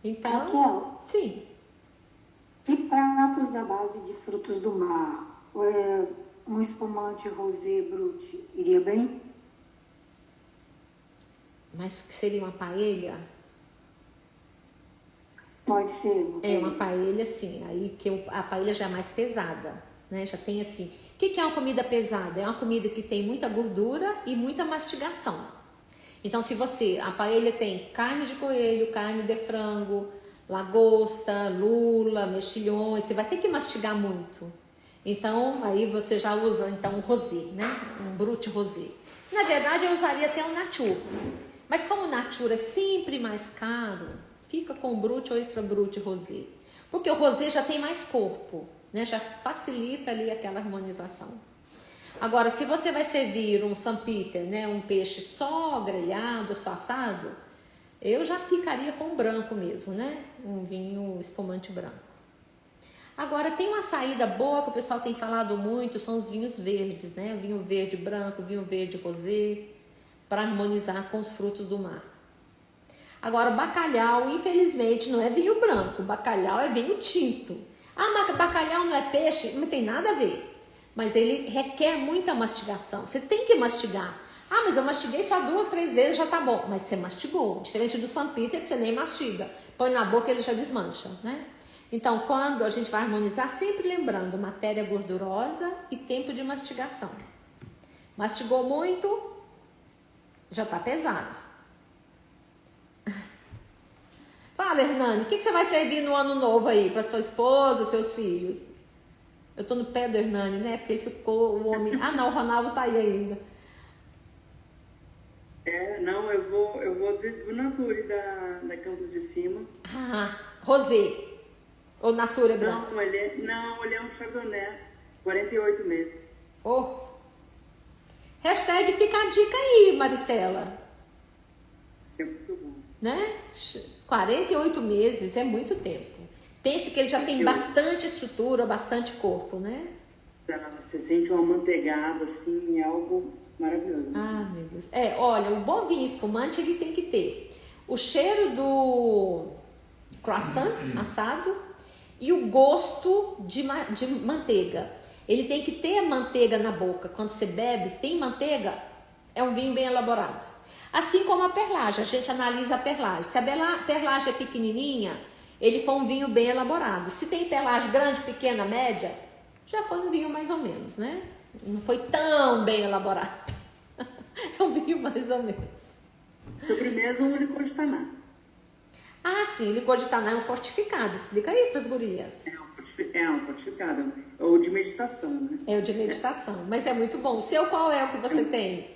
Então, Raquel, sim. e pratos à base de frutos do mar? Um espumante rosé brut iria bem? Mas que seria uma paella? Pode ser. É uma paella, sim. Aí que a paella já é mais pesada, né? Já tem assim. O que é uma comida pesada? É uma comida que tem muita gordura e muita mastigação. Então, se a paella tem carne de coelho, carne de frango, lagosta, lula, mexilhões, você vai ter que mastigar muito. Então, aí você já usa um rosé, né? Um brute rosé. Na verdade, eu usaria até um nature. Mas como o nature é sempre mais caro, fica com o brute ou extra brute rosé. Porque o rosé já tem mais corpo, né? Já facilita ali aquela harmonização. Agora, se você vai servir um St. Peter, né? Um peixe só grelhado, só assado, eu já ficaria com o branco mesmo, né? Um vinho espumante branco. Agora, tem uma saída boa que o pessoal tem falado muito, são os vinhos verdes, né? Vinho verde branco, vinho verde rosé, para harmonizar com os frutos do mar. Agora, o bacalhau, infelizmente, não é vinho branco, o bacalhau é vinho tinto. Ah, mas bacalhau não é peixe? Não tem nada a ver. Mas ele requer muita mastigação. Você tem que mastigar. Ah, mas eu mastiguei só 2, 3 vezes, já tá bom. Mas você mastigou. Diferente do St. Peter, que você nem mastiga. Põe na boca e ele já desmancha, né? Então, quando a gente vai harmonizar, sempre lembrando matéria gordurosa e tempo de mastigação. Mastigou muito, já tá pesado. Fala, Hernani, o que você vai servir no ano novo aí para sua esposa, seus filhos? Eu tô no pé do Hernani, né? Porque ele ficou o homem... Ah, não, o Ronaldo tá aí ainda. Não, eu vou do Nature da Campos de Cima. Ah, rosé. Ou Natura branco? Ele é um Chardonnay, 48 meses. Oh. Hashtag fica a dica aí, Maristela. É muito bom. Né? 48 meses é muito tempo. Pense que ele já tem bastante estrutura, bastante corpo, né? Você sente um amanteigado, assim, é algo maravilhoso. Ah, meu Deus. Olha, o bom vinho espumante, ele tem que ter o cheiro do croissant assado e o gosto de manteiga. Ele tem que ter a manteiga na boca. Quando você bebe, tem manteiga, é um vinho bem elaborado. Assim como a perlage, a gente analisa a perlage. Se a perlage é pequenininha, ele foi um vinho bem elaborado. Se tem perlage grande, pequena, média, já foi um vinho mais ou menos, né? Não foi tão bem elaborado. É um vinho mais ou menos. Sobremesa, um licor de taná. Ah, sim, o licor de taná é um fortificado. Explica aí para as gurias. É um fortificado, ou de meditação, né? É o de meditação, mas é muito bom. O seu qual é o que você tem?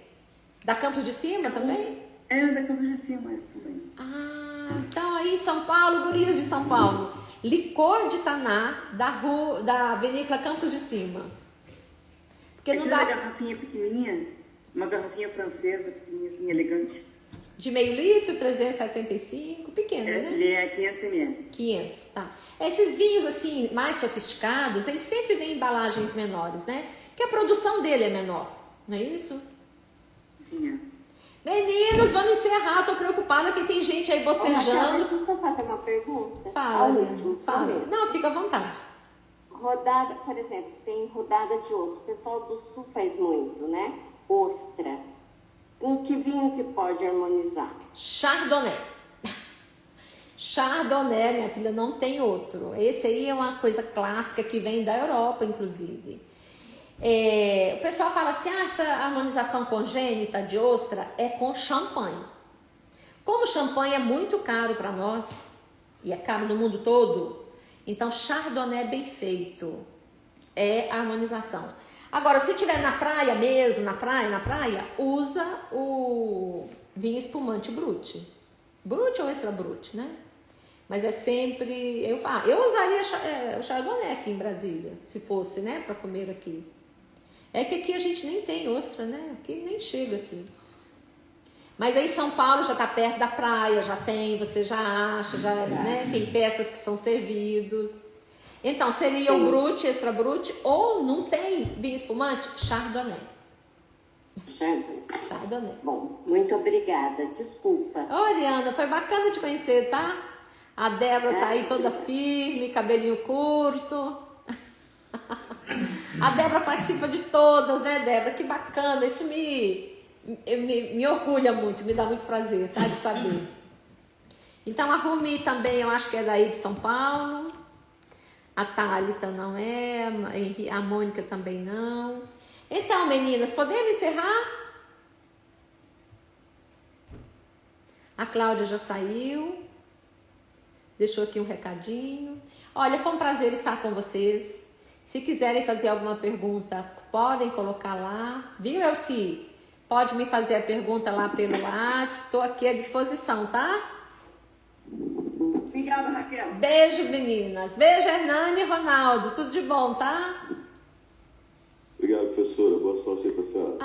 Da Campos de Cima também? Da Campos de Cima também. Ah, então aí em São Paulo, gurias de São Paulo, licor de taná da vinícola Campos de Cima. Porque não dá... Uma garrafinha pequenininha, uma garrafinha francesa, pequenininha assim, elegante. De meio litro, 375, pequeno, né? Ele é 500 ml. 500, tá. Esses vinhos, assim, mais sofisticados, eles sempre vêm em embalagens menores, né? Porque a produção dele é menor, não é isso? Sim. Meninas, vamos encerrar. Tô preocupada que tem gente aí bocejando. Deixa eu só fazer uma pergunta. Fala, última, fala. Não, fica à vontade. Rodada, por exemplo, tem rodada de osso. O pessoal do sul faz muito, né? Ostra. Com que vinho que pode harmonizar? Chardonnay. Chardonnay, minha filha, não tem outro. Esse aí é uma coisa clássica que vem da Europa, inclusive. O pessoal fala assim, essa harmonização congênita de ostra é com champanhe. Como o champanhe é muito caro para nós, e é caro no mundo todo, então Chardonnay bem feito é a harmonização. Agora, se tiver na praia mesmo, na praia, usa o vinho espumante brut. Brut ou extra brut, né? Mas é sempre... Eu usaria o Chardonnay aqui em Brasília, se fosse, né, para comer aqui. É que aqui a gente nem tem ostra, né? Aqui nem chega aqui. Mas aí São Paulo já tá perto da praia, já tem, você já acha, né? Tem festas que são servidos. Então, seria o brut, extra brut, ou não tem vinho espumante? Chardonnay. Chardonnay. Bom, muito obrigada. Desculpa. Ô, Ariana, foi bacana te conhecer, tá? A Débora tá aí toda firme, cabelinho curto. A Débora participa de todas, né, Débora? Que bacana. Isso me orgulha muito, me dá muito prazer, tá? De saber. Então a Rumi também, eu acho que é daí de São Paulo. A Thalita não é, a Mônica também não. Então, meninas, podemos encerrar? A Cláudia já saiu. Deixou aqui um recadinho. Olha, foi um prazer estar com vocês. Se quiserem fazer alguma pergunta, podem colocar lá. Viu, Elci? Pode me fazer a pergunta lá pelo WhatsApp. Estou aqui à disposição, tá? Obrigada, Raquel. Beijo, meninas. Beijo, Hernani e Ronaldo. Tudo de bom, tá? Obrigado, professora. Boa sorte aí para a senhora.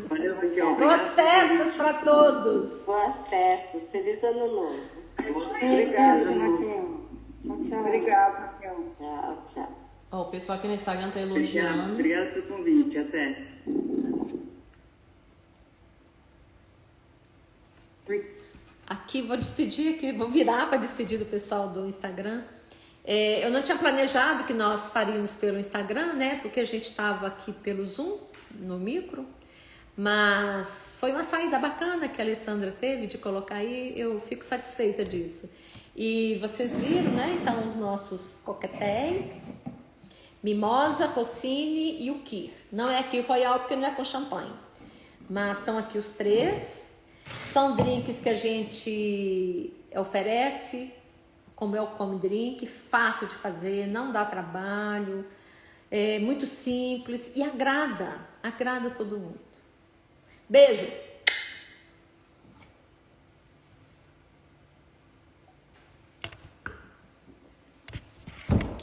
Valeu, Raquel. Boas festas para todos. Boas festas. Feliz ano novo. Obrigada, Raquel. Tchau, tchau. Obrigado, Raquel. Tchau, tchau. Ó, o pessoal aqui no Instagram tá elogiando. Obrigado pelo convite. Até. Aqui vou despedir, aqui vou virar para despedir do pessoal do Instagram. Eu não tinha planejado que nós faríamos pelo Instagram, né? Porque a gente estava aqui pelo Zoom, no micro. Mas foi uma saída bacana que a Alessandra teve de colocar aí. Eu fico satisfeita disso. E vocês viram, né? Então, os nossos coquetéis. Mimosa, Rossini e o Kir. Não é aqui o Royal porque não é com champanhe. Mas estão aqui os três. São drinks que a gente oferece, como é o Come Drink, fácil de fazer, não dá trabalho, é muito simples e agrada todo mundo. Beijo!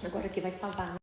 Agora aqui vai salvar.